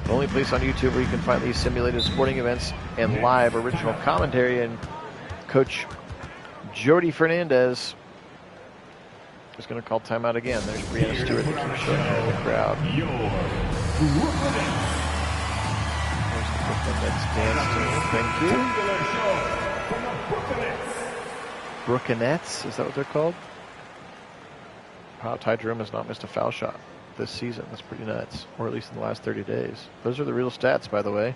The only place on YouTube where you can find these simulated sporting events and live original commentary. And Coach Jody Fernandez is going to call timeout again. There's Brianna Stewart that keeps showing her in the crowd. Thank you. Brookinettes, is that what they're called? Wow, Ty Jerome has not missed a foul shot this season. That's pretty nuts, or at least in the last 30 days. Those are the real stats, by the way.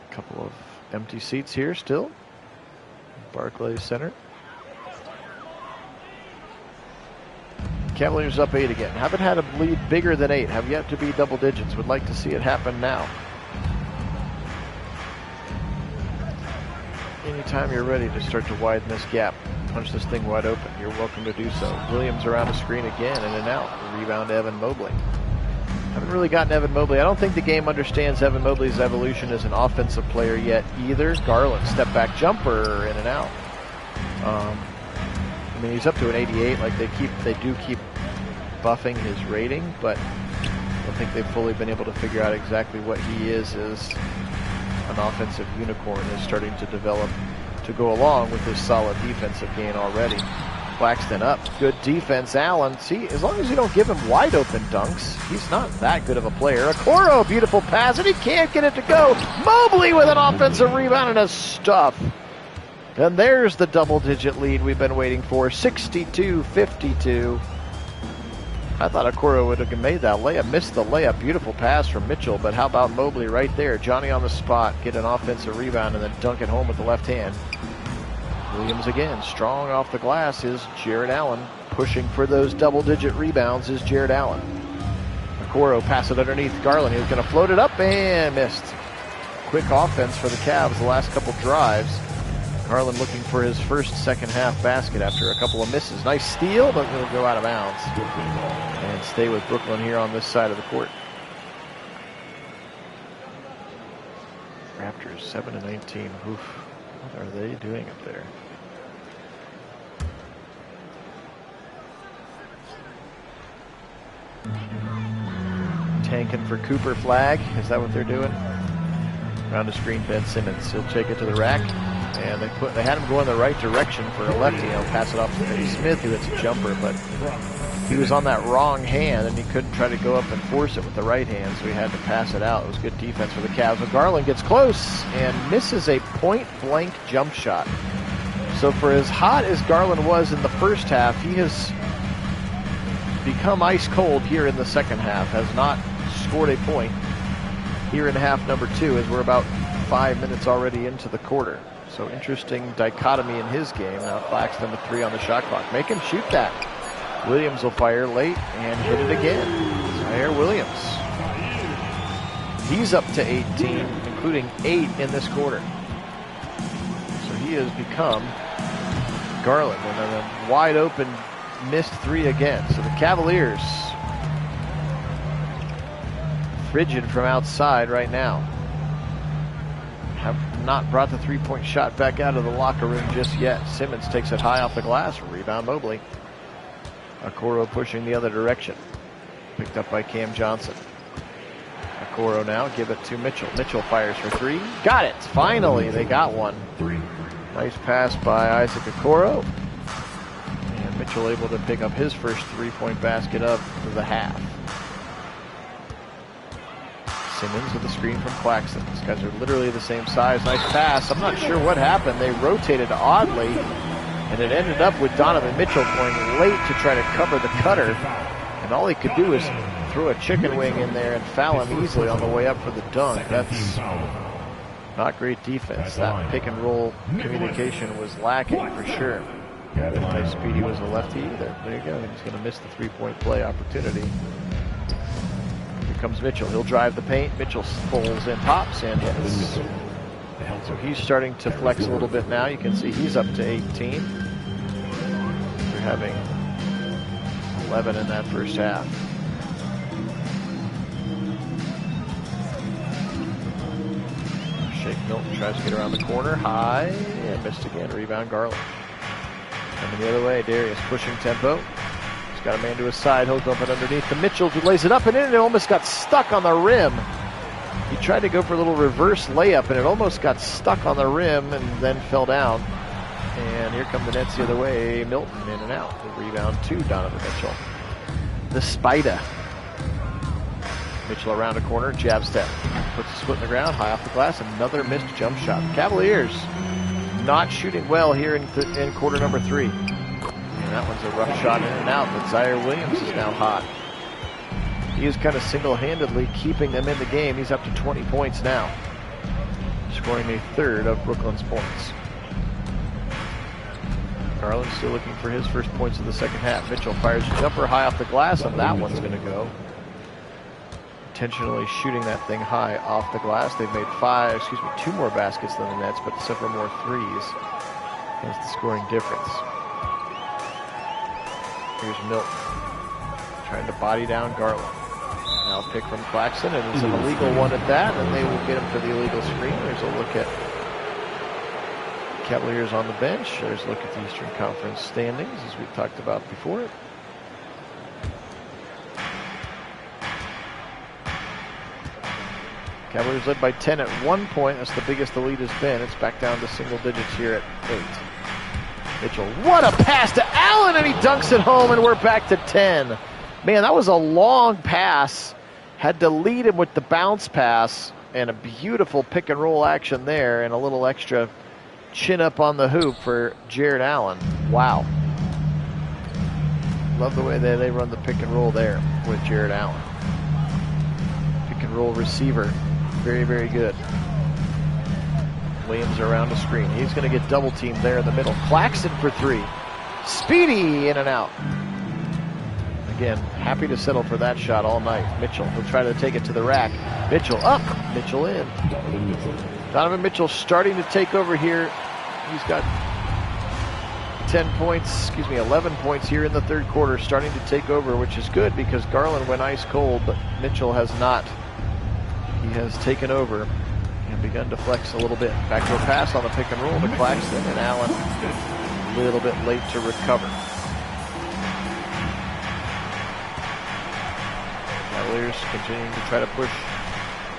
A couple of empty seats here still. Barclays Center. Cavaliers up 8 again. Haven't had a lead bigger than 8. Have yet to be double digits. Would like to see it happen now. Anytime you're ready to start to widen this gap, punch this thing wide open, you're welcome to do so. Williams around the screen again, in and out. Rebound, Evan Mobley. Haven't really gotten Evan Mobley. I don't think the game understands Evan Mobley's evolution as an offensive player yet either. Garland, step back jumper, in and out. I mean, he's up to an 88. Like they do keep buffing his rating, but I don't think they've fully been able to figure out exactly what he is as an offensive unicorn is starting to develop to go along with this solid defensive gain already. Claxton up. Good defense, Allen. See, as long as you don't give him wide open dunks, he's not that good of a player. Okoro, beautiful pass, and he can't get it to go. Mobley with an offensive rebound and a stuff. And there's the double-digit lead we've been waiting for, 62-52. I thought Okoro would have made that layup. Missed the layup. Beautiful pass from Mitchell, but how about Mobley right there? Johnny on the spot. Get an offensive rebound and then dunk it home with the left hand. Williams again, strong off the glass is Jared Allen. Pushing for those double-digit rebounds is Jared Allen. Okoro pass it underneath Garland. He was going to float it up and missed. Quick offense for the Cavs the last couple drives. Garland looking for his first second half basket after a couple of misses. Nice steal, but it'll go out of bounds. And stay with Brooklyn here on this side of the court. Raptors 7-19. Oof. What are they doing up there? Tanking for Cooper flag. Is that what they're doing? Around the screen, Ben Simmons. He'll take it to the rack. And they had him go in the right direction for a lefty. He'll pass it off to Eddie Smith, who hits a jumper, but he was on that wrong hand, and he couldn't try to go up and force it with the right hand, so he had to pass it out. It was good defense for the Cavs. But Garland gets close and misses a point-blank jump shot. So for as hot as Garland was in the first half, he has become ice cold here in the second half, has not scored a point here in half number 2, as we're about 5 minutes already into the quarter. So interesting dichotomy in his game. Now Claxton with 3 on the shot clock. Make him shoot that. Williams will fire late and hit it again. Zaire Williams. He's up to 18, including 8 in this quarter. So he has become Garland. And then a wide open missed 3 again. So the Cavaliers frigid from outside right now. Have not brought the three-point shot back out of the locker room just yet. Simmons takes it high off the glass. Rebound Mobley. Okoro pushing the other direction. Picked up by Cam Johnson. Okoro now, give it to Mitchell. Mitchell fires for 3. Got it! Finally, they got one. Nice pass by Isaac Okoro. And Mitchell able to pick up his first three-point basket of the half. Simmons with a screen from Claxton. These guys are literally the same size. Nice pass. I'm not sure what happened. They rotated oddly, and it ended up with Donovan Mitchell going late to try to cover the cutter. And all he could do is throw a chicken wing in there and foul him easily on the way up for the dunk. That's not great defense. That pick and roll communication was lacking for sure. Nice Speedy was a lefty either. There you go. He's going to miss the three-point play opportunity. Comes Mitchell. He'll drive the paint. Mitchell pulls and pops and hits. So he's starting to flex a little bit now. You can see he's up to 18. They're having 11 in that first half. Shake Milton tries to get around the corner. High and missed again. Rebound Garland. Coming the other way. Darius pushing tempo. Got a man to his side, he'll dump it underneath to Mitchell, who lays it up and in, and it almost got stuck on the rim. He tried to go for a little reverse layup, and it almost got stuck on the rim and then fell down. And here come the Nets the other way. Milton in and out. The rebound to Donovan Mitchell. The Spider. Mitchell around a corner, jab step. Puts his foot in the ground, high off the glass. Another missed jump shot. Cavaliers not shooting well here in quarter number 3. And that one's a rough shot in and out, but Zaire Williams is now hot. He is kind of single-handedly keeping them in the game. He's up to 20 points now, scoring a third of Brooklyn's points. Garland still looking for his first points of the second half. Mitchell fires a jumper high off the glass, and that one's going to go. Intentionally shooting that thing high off the glass. They've made 2 more baskets than the Nets, but several more threes. That's the scoring difference. Here's Milton trying to body down Garland. Now pick from Claxton, and it's an illegal one at that, and they will get him for the illegal screen. There's a look at Cavaliers on the bench. There's a look at the Eastern Conference standings, as we've talked about before. Cavaliers led by 10 at 1 point. That's the biggest the lead has been. It's back down to single digits here at 8. Mitchell, what a pass to Allen, and he dunks it home, and we're back to 10. Man, that was a long pass. Had to lead him with the bounce pass, and a beautiful pick and roll action there, and a little extra chin up on the hoop for Jared Allen. Wow. Love the way they run the pick and roll there with Jared Allen. Pick and roll receiver. Very, very good. Williams around the screen. He's going to get double teamed there in the middle. Claxton for 3. Speedy in and out. Again, happy to settle for that shot all night. Mitchell will try to take it to the rack. Mitchell up, Mitchell in. Donovan Mitchell starting to take over here. He's got 11 points here in the third quarter, starting to take over, which is good because Garland went ice cold, but Mitchell has not. He has taken over and begun to flex a little bit. Back to a pass on the pick and roll to Claxton, and Allen a little bit late to recover. Cavaliers continuing to try to push.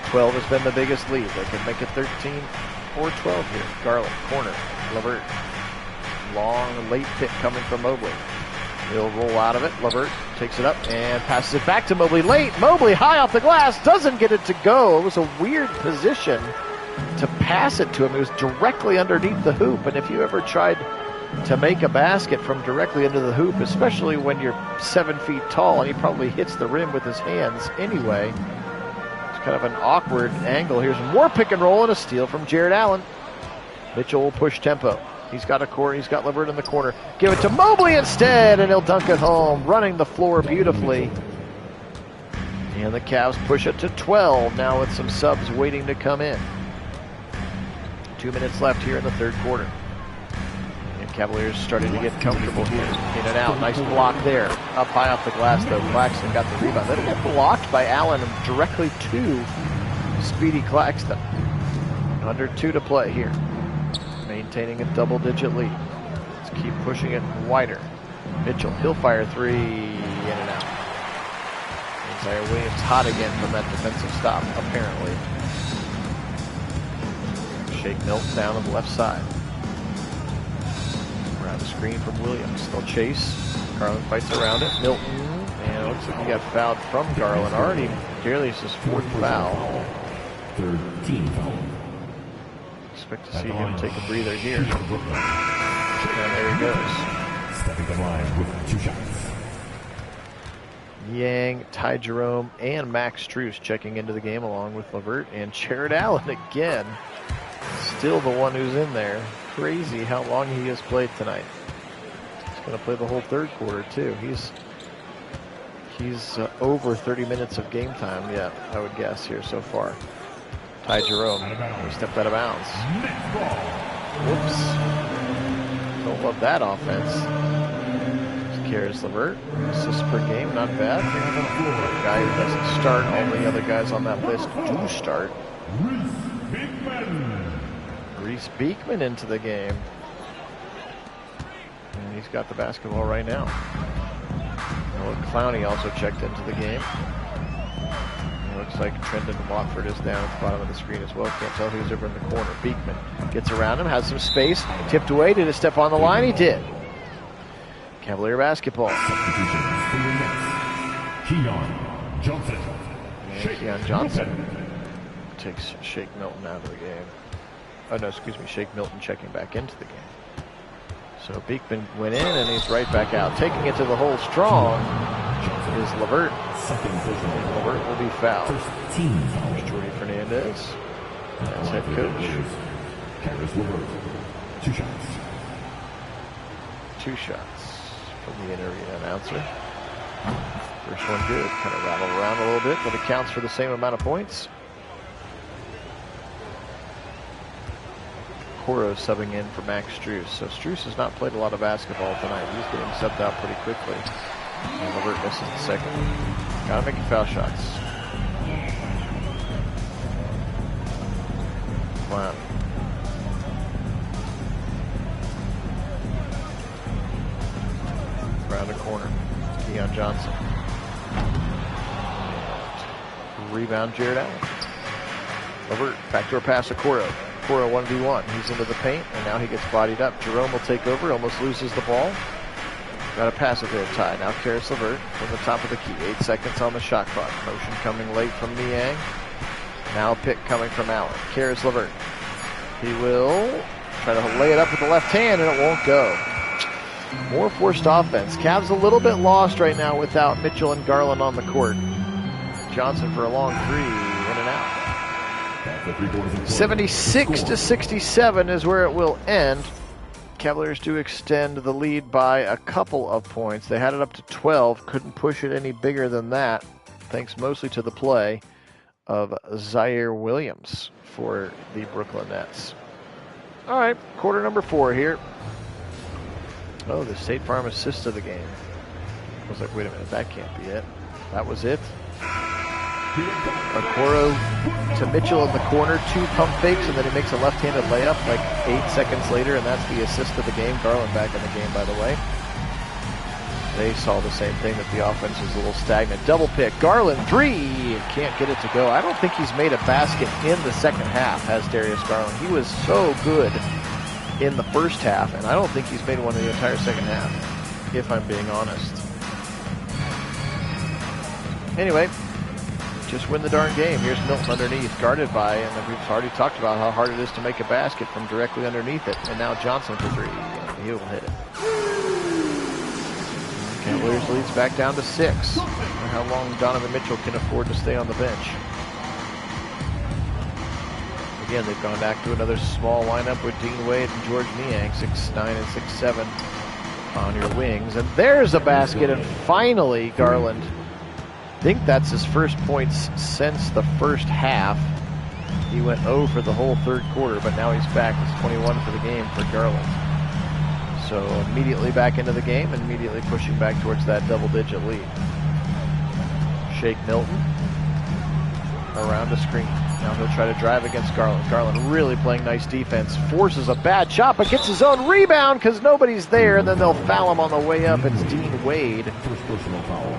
12 has been the biggest lead. They could make it 13 or 12 here. Garland, corner, LeVert. Long, late pick coming from Mobley. He'll roll out of it. LeVert takes it up and passes it back to Mobley late. Mobley high off the glass, doesn't get it to go. It was a weird position to pass it to him. It was directly underneath the hoop, and if you ever tried to make a basket from directly under the hoop, especially when you're 7 feet tall, and he probably hits the rim with his hands anyway, it's kind of an awkward angle. Here's more pick and roll and a steal from Jared Allen. Mitchell will push tempo. He's got a core. He's got LeVert in the corner. Give it to Mobley instead, and he'll dunk it home, running the floor beautifully. And the Cavs push it to 12 now with some subs waiting to come in. 2 minutes left here in the third quarter. And Cavaliers starting to get comfortable here. In and out. Nice block there. Up high off the glass, though. Claxton got the rebound. Then it got blocked by Allen directly to Speedy Claxton. Under 2 to play here. Maintaining a double-digit lead. Let's keep pushing it wider. Mitchell, he'll fire 3, in and out. Isaiah Williams hot again from that defensive stop, apparently. Shake Milton down on the left side. Around the screen from Williams. They'll chase. Garland fights around it. Milton, and it looks like he got fouled from Garland. Already, Garland's fourth foul. 13 foul. Expect to see him take a breather here. And there he goes. Stepping the line with 2 shots. Yang, Ty Jerome, and Max Strus checking into the game along with LeVert and Jared Allen again. Still the one who's in there. Crazy how long he has played tonight. He's going to play the whole third quarter too. He's over 30 minutes of game time yet, I would guess, here so far. Ty Jerome, he stepped out of bounds. Whoops. Don't love that offense. Carries LeVert. Assists per game, not bad. A guy who doesn't start, all the other guys on that list do start. Reese Beekman into the game. And he's got the basketball right now. Noah Clowney also checked into the game. It looks like Trendon Watford is down at the bottom of the screen as well. Can't tell who's over in the corner. Beekman gets around him, has some space, tipped away. Did he step on the line? He did. Cavalier basketball. Keon Johnson. Keon Johnson takes Shake Milton out of the game. Oh no, excuse me, Shake Milton checking back into the game. So Beekman went in and he's right back out. Taking it to the hole strong is LeVert. LeVert will be fouled. There's Jordy Fernandez. That's head coach. 2 shots. 2 shots from the interview announcer. First one good. Kind of rattled around a little bit, but it counts for the same amount of points. Coro subbing in for Max Strus. So Strus has not played a lot of basketball tonight. He's getting subbed out pretty quickly. And LeVert misses the second one. Gotta make foul shots. Wow. Around the corner. Keon Johnson. Rebound Jared Allen. Levert, backdoor pass to Coro. Coro 1v1. He's into the paint, and now he gets bodied up. Jerome will take over, almost loses the ball. Got a pass it there, Ty. Now Karis LeVert from the top of the key. 8 seconds on the shot clock. Motion coming late from Niang. Now pick coming from Allen. Karis LeVert. He will try to lay it up with the left hand, and it won't go. More forced offense. Cavs a little bit lost right now without Mitchell and Garland on the court. Johnson for a long three, in and out. 76-67 is where it will end. Cavaliers do extend the lead by a couple of points. They had it up to 12, couldn't push it any bigger than that, thanks mostly to the play of Zaire Williams for the Brooklyn Nets. All right, quarter number 4 here. Oh, the State Farm assist of the game. I was like, wait a minute, that can't be it. That was it. Okoro to Mitchell in the corner, 2 pump fakes, and then he makes a left-handed layup like 8 seconds later, and that's the assist of the game. Garland back in the game, by the way. They saw the same thing, that the offense was a little stagnant. Double pick, Garland, 3, can't get it to go. I don't think he's made a basket in the second half, has Darius Garland. He was so good in the first half, and I don't think he's made one in the entire second half, if I'm being honest. Anyway, just win the darn game. Here's Milton underneath, guarded by, and we've already talked about how hard it is to make a basket from directly underneath it. And now Johnson for 3, and he will hit it. Cavaliers leads back down to 6. How long Donovan Mitchell can afford to stay on the bench. Again, they've gone back to another small lineup with Dean Wade and George Niang, 6'9" and 6'7" on your wings. And there's a basket, and finally Garland. I think that's his first points since the first half. He went 0 for the whole third quarter, but now he's back. It's 21 for the game for Garland. So immediately back into the game and immediately pushing back towards that double-digit lead. Shake Milton around the screen. Now he'll try to drive against Garland. Garland really playing nice defense. Forces a bad shot, but gets his own rebound because nobody's there, and then they'll foul him on the way up. It's Dean Wade. First personal foul.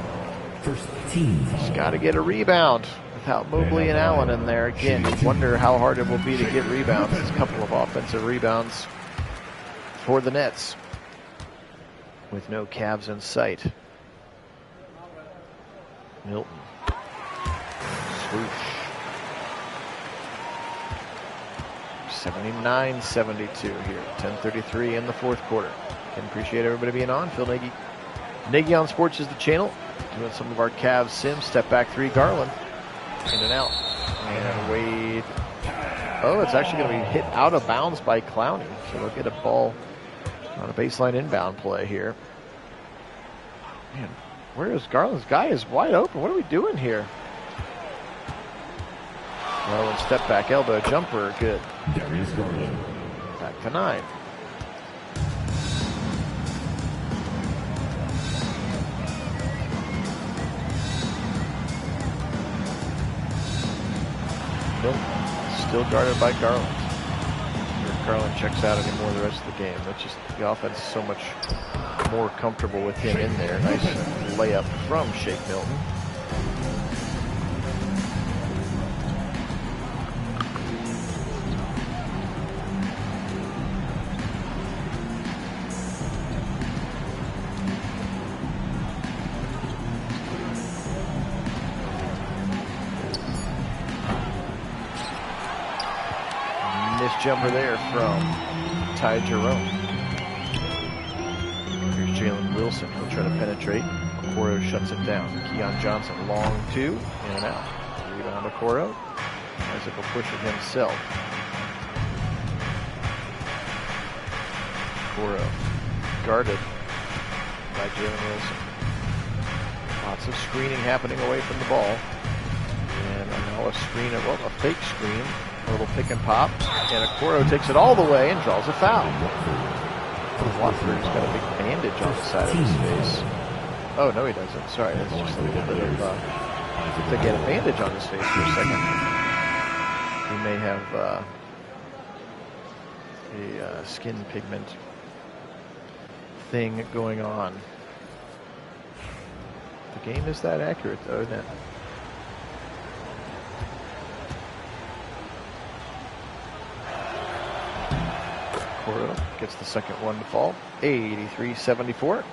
First team foul. He's got to get a rebound without Mobley and Allen in there. Again, you wonder how hard it will be to get rebounds. There's a couple of offensive rebounds for the Nets with no Cavs in sight. Milton. Swoosh. 79-72 here. 10:33 in the fourth quarter. Can appreciate everybody being on. Phil Nagy. Nagy on Sports is the channel. Doing some of our Cavs sims. Step back 3, Garland. In and out. And Wade. Oh, it's actually going to be hit out of bounds by Clowney. So they'll get a ball on a baseline inbound play here. Man, where is Garland's guy? Is wide open. What are we doing here? Garland step back elbow jumper. Good. Darius Garland. Back to 9. Still guarded by Garland. If Garland checks out anymore the rest of the game. That's just, the offense is so much more comfortable with him in there. Nice layup from Shake Milton. Jumper there from Ty Jerome. Here's Jalen Wilson. He'll try to penetrate. Okoro shuts it down. Keon Johnson, long 2, in and out. Rebound Okoro. Isaac will push it himself. Okoro guarded by Jalen Wilson. Lots of screening happening away from the ball. And now a screen, well, a fake screen. A little pick and pop, and Okoro takes it all the way and draws a foul. Watford's got a big bandage on the side of his face. Oh, no, he doesn't. Sorry, that's just a little bit of, to get a bandage on his face for a second. He may have a skin pigment thing going on. The game is that accurate, though, isn't it? Coro gets the second one to fall. 83-74.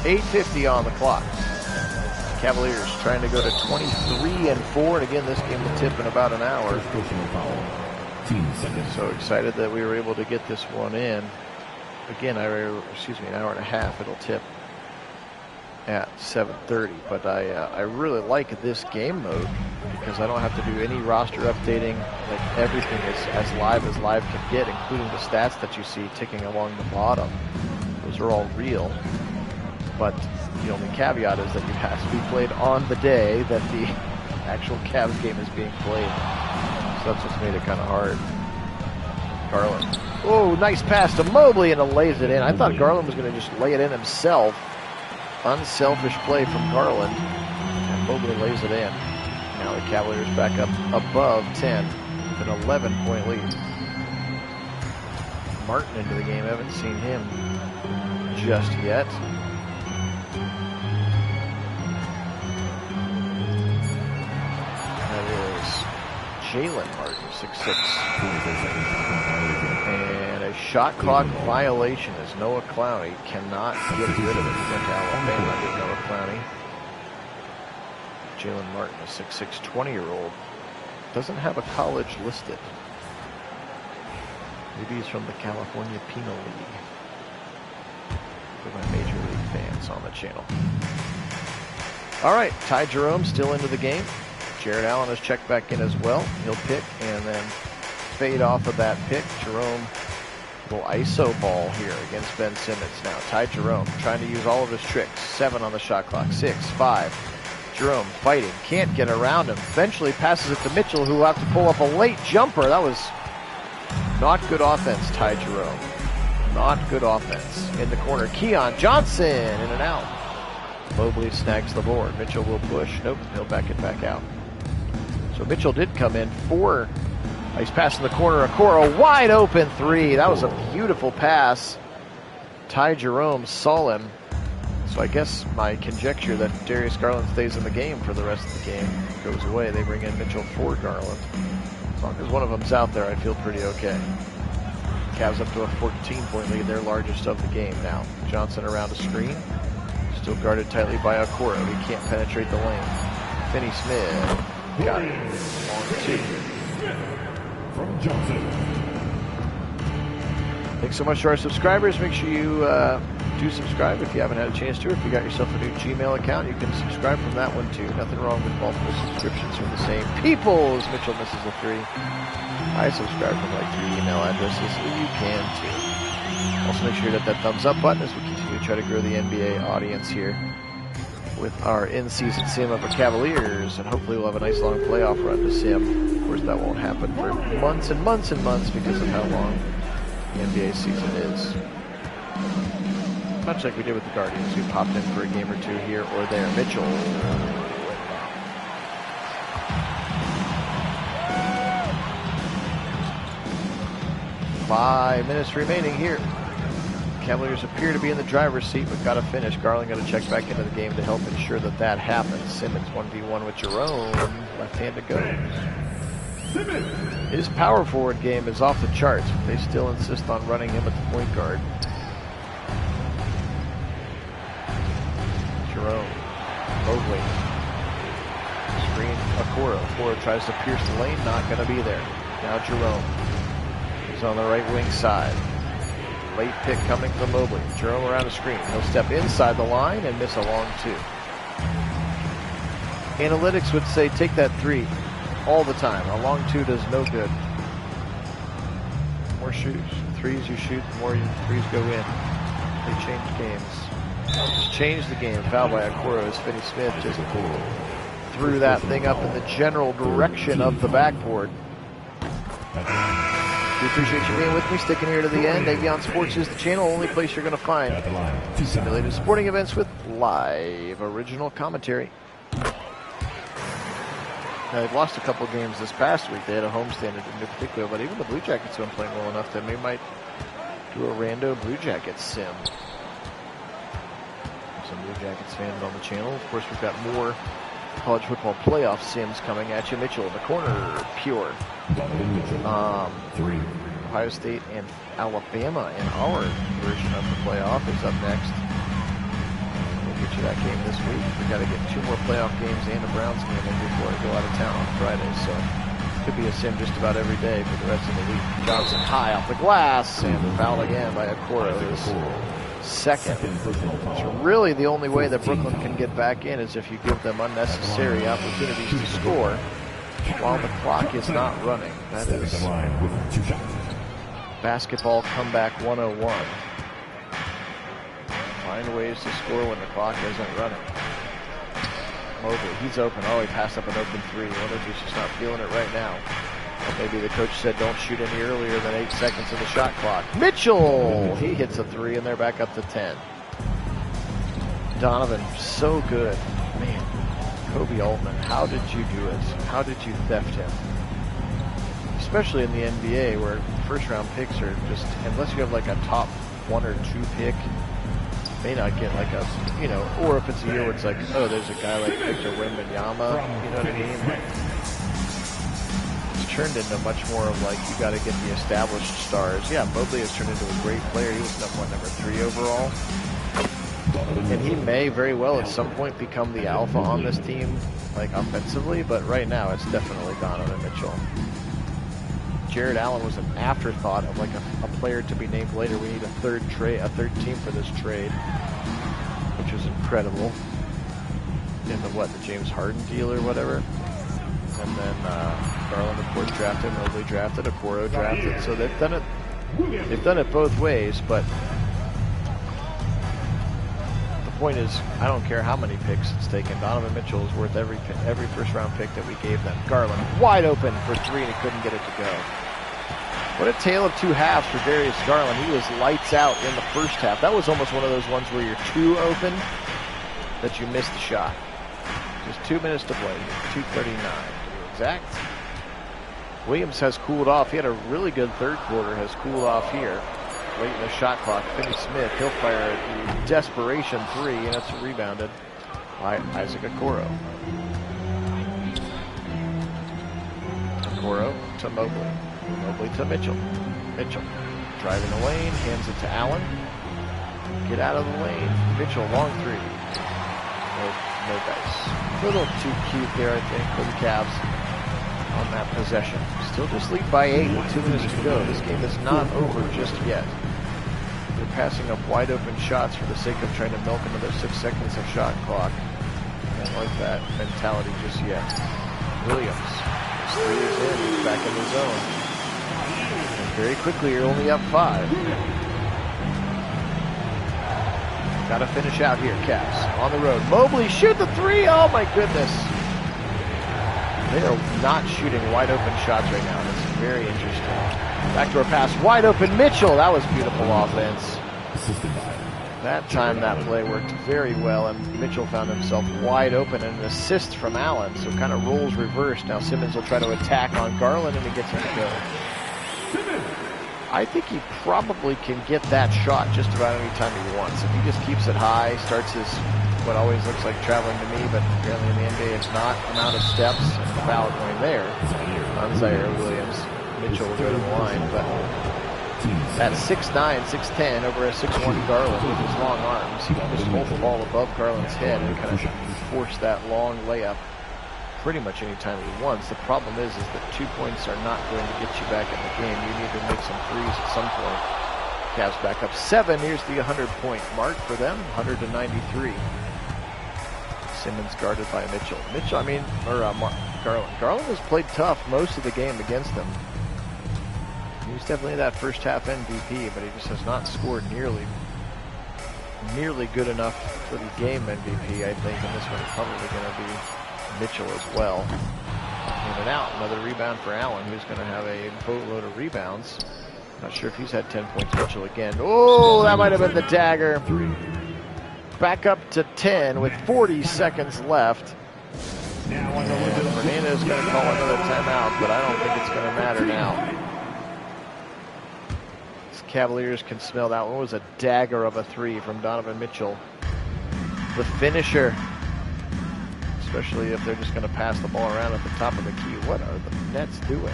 .850 on the clock. Cavaliers trying to go to 23-4, and again, this game will tip in about an hour. So excited that we were able to get this one in. Again, an hour and a half. It'll tip at 7:30. But I really like this game mode because I don't have to do any roster updating. Like, everything is as live can get, including the stats that you see ticking along the bottom. Those are all real. But the only caveat is that it has to be played on the day that the actual Cavs game is being played. So that's what's made it kind of hard. Garland. Oh, nice pass to Mobley, and it lays it in. I thought Garland was going to just lay it in himself. Unselfish play from Garland, and Mobley lays it in. Now the Cavaliers back up above 10 with an 11-point lead. Martin into the game. Haven't seen him just yet. Jalen Martin, 6'6". And a shot clock violation as Noah Clowney cannot get rid of it. He went to Alabama, did Noah Clowney. Jalen Martin, a 6'6", 20-year-old. Doesn't have a college listed. Maybe he's from the California Penal League. For my Major League fans on the channel. All right, Ty Jerome still into the game. Jared Allen has checked back in as well. He'll pick and then fade off of that pick. Jerome will ISO ball here against Ben Simmons now. Ty Jerome trying to use all of his tricks. 7 on the shot clock. 6, 5. Jerome fighting. Can't get around him. Eventually passes it to Mitchell, who will have to pull up a late jumper. That was not good offense, Ty Jerome. Not good offense. In the corner, Keon Johnson in and out. Mobley snags the board. Mitchell will push. Nope, he'll back it back out. So Mitchell did come in for, he's passing the corner, Okoro, wide open 3. That was a beautiful pass. Ty Jerome saw him. So I guess my conjecture that Darius Garland stays in the game for the rest of the game goes away. They bring in Mitchell for Garland. As long as one of them's out there, I feel pretty okay. Cavs up to a 14-point lead, their largest of the game now. Johnson around a screen. Still guarded tightly by Okoro. He can't penetrate the lane. Finney Smith. Got it. On 2. From Johnson. Thanks so much to our subscribers. Make sure you do subscribe if you haven't had a chance to. If you got yourself a new Gmail account, you can subscribe from that one too. Nothing wrong with multiple subscriptions from the same people. As Mitchell misses a 3. I subscribe from like 3 email addresses, so you can too. Also make sure you hit that thumbs up button as we continue to try to grow the NBA audience here with our in-season sim of the Cavaliers, and hopefully we'll have a nice long playoff run to sim. Of course, that won't happen for months and months and months because of how long the NBA season is. Much like we did with the Guardians, who popped in for a game or 2 here or there. Mitchell. 5 minutes remaining here. Cavaliers appear to be in the driver's seat, but got to finish. Garland got to check back into the game to help ensure that that happens. Simmons 1v1 with Jerome. Left-handed goes. His power forward game is off the charts, but they still insist on running him at the point guard. Jerome. Mobley. Screen. Okoro. Okoro tries to pierce the lane. Not going to be there. Now Jerome. He's on the right wing side. Late pick coming from Mobley. Jerome around the screen. He'll step inside the line and miss a long 2. Analytics would say take that 3 all the time. A long 2 does no good. The more threes you shoot, the more threes go in. They change games. Just change the game. Foul by Okoro as Finney Smith just threw that thing up in the general direction of the backboard. We appreciate you being with me, sticking here to the end. Avion Sports is the channel, only place you're going to find simulated sporting events with live original commentary. Now, they've lost a couple games this past week. They had a homestand in particular, but even the Blue Jackets have been playing well enough that we might do a rando Blue Jackets sim. Some Blue Jackets fans on the channel. Of course, we've got more college football playoff sims coming at you. Mitchell in the corner, pure. Ohio State and Alabama in our version of the playoff is up next. We'll get you that game this week. We got to get 2 more playoff games and a Browns game in before I go out of town on Friday. So could be a sim just about every day for the rest of the week. Johnson high off the glass and fouled again by Okoro. His second. It's really the only way that Brooklyn can get back in is if you give them unnecessary opportunities to score while the clock is not running. That is basketball comeback 101. Find ways to score when the clock isn't running. Mobley, he's open. Oh, he passed up an open 3. I wonder if he's just not feeling it right now. Well, maybe the coach said don't shoot any earlier than 8 seconds of the shot clock. Mitchell! He hits a 3 and they're back up to 10. Donovan, so good. Man, Kobe Altman, how did you do it? How did you theft him? Especially in the NBA where first round picks are just, unless you have like a top 1 or 2 pick, may not get like a, you know, or if it's a year where it's like, oh, there's a guy like Victor Wembanyama, you know what I mean? Like, it's turned into much more of like, you got to get the established stars. Yeah, Mobley has turned into a great player. He was number 3 overall. And he may very well at some point become the alpha on this team, like offensively, but right now it's definitely Donovan Mitchell. Jared Allen was an afterthought of like a player to be named later. We need a third team for this trade, which was incredible. In the James Harden deal or whatever. And then Garland, of course, drafted, Mobley drafted, Okoro drafted. So they've done it both ways, but the point is, I don't care how many picks it's taken. Donovan Mitchell is worth every first round pick that we gave them. Garland wide open for 3 and he couldn't get it to go. What a tale of 2 halves for Darius Garland. He was lights out in the first half. That was almost one of those ones where you're too open that you missed the shot. Just 2 minutes to play. 2:39 to be exact. Williams has cooled off. He had a really good third quarter. Has cooled off here. Late in the shot clock. Finney Smith, he'll fire a desperation 3, and it's rebounded by Isaac Okoro. Okoro to Mobley. Mobley to Mitchell. Mitchell driving the lane, hands it to Allen. Get out of the lane. Mitchell, long 3. No dice. A little too cute there, I think, for the Cavs on that possession. Still just lead by 8 with 2 minutes to go. This game is not over just yet. They're passing up wide open shots for the sake of trying to milk another 6 seconds of shot clock. I don't like that mentality just yet. Williams, his 3 is in, he's back in the zone. And very quickly, you're only up 5. Got to finish out here, Cavs on the road. Mobley, shoot the 3. Oh my goodness. They are not shooting wide open shots right now. It's very interesting. Backdoor pass, wide open Mitchell. That was beautiful offense. That time that play worked very well, and Mitchell found himself wide open, and an assist from Allen. So kind of roles reversed. Now Simmons will try to attack on Garland, and he gets him to go. I think he probably can get that shot just about any time he wants. If he just keeps it high, starts his what always looks like traveling to me, but apparently in the NBA it's not, amount of steps, and the foul going there on Zaire Williams. Mitchell will go to the line, but at 6'9", 6'10", over a 6'1" Garland with his long arms, he can just hold the ball above Garland's head and kind of force that long layup pretty much any time he wants. The problem is that 2 points are not going to get you back in the game. You need to make some threes at some point. Cavs back up 7. Here's the 100-point mark for them, 100-93. Simmons guarded by Mitchell. Garland. Garland has played tough most of the game against them. He's definitely that first half MVP, but he just has not scored nearly good enough for the game MVP, I think, and this one is probably going to be Mitchell as well. In and out, another rebound for Allen, who's going to have a boatload of rebounds. Not sure if he's had 10 points. Mitchell again. Oh, that might have been the dagger. Back up to 10 with 40 seconds left. Fernandez is going to call another timeout, but I don't think it's going to matter now. These Cavaliers can smell that one. Was a dagger of a 3 from Donovan Mitchell. The finisher. especially if they're just going to pass the ball around at the top of the key. What are the Nets doing?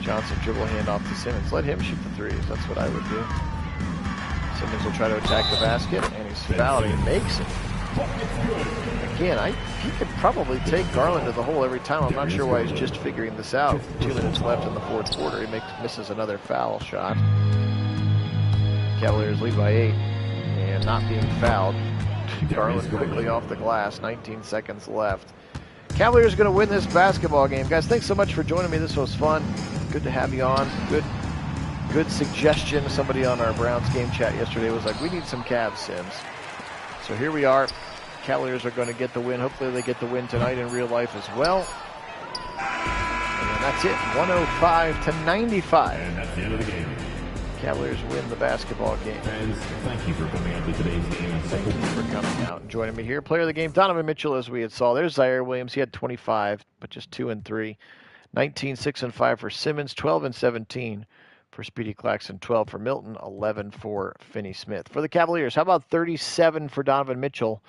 Johnson dribble handoff to Simmons. Let him shoot the threes. That's what I would do. Simmons will try to attack the basket, and he's fouled. He makes it. Again, he could probably take Garland to the hole every time. I'm not sure why he's just figuring this out. 2 minutes left in the fourth quarter. He misses another foul shot. Cavaliers lead by 8, and not being fouled. Garland quickly off the glass. 19 seconds left. Cavaliers are going to win this basketball game. Guys, thanks so much for joining me. This was fun. Good to have you on. Good suggestion. Somebody on our Browns game chat yesterday was like, we need some Cavs sims. So here we are. Cavaliers are going to get the win. Hopefully they get the win tonight in real life as well. And that's it. 105-95. And that's the end of the game. Cavaliers win the basketball game. Fans, thank you for coming out to today's game. Thank you for coming out and joining me here. Player of the game, Donovan Mitchell, as we had saw. There's Zaire Williams. He had 25, but just 2 and 3. 19, 6 and 5 for Simmons. 12 and 17 for Speedy Claxton. 12 for Milton. 11 for Finney Smith. For the Cavaliers, how about 37 for Donovan Mitchell?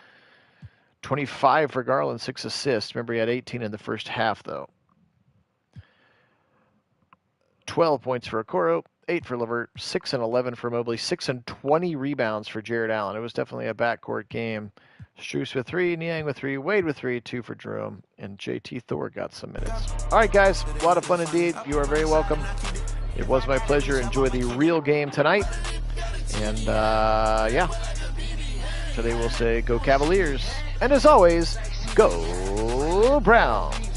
25 for Garland. 6 assists. Remember, he had 18 in the first half, though. 12 points for Okoro. 8 for Levert, 6 and 11 for Mobley, 6 and 20 rebounds for Jared Allen. It was definitely a backcourt game. Strus with 3, Niang with 3, Wade with 3, 2 for Jerome, and JT Thor got some minutes. All right, guys, a lot of fun indeed. You are very welcome. It was my pleasure. Enjoy the real game tonight. And, yeah, today we'll say go Cavaliers. And as always, go Browns.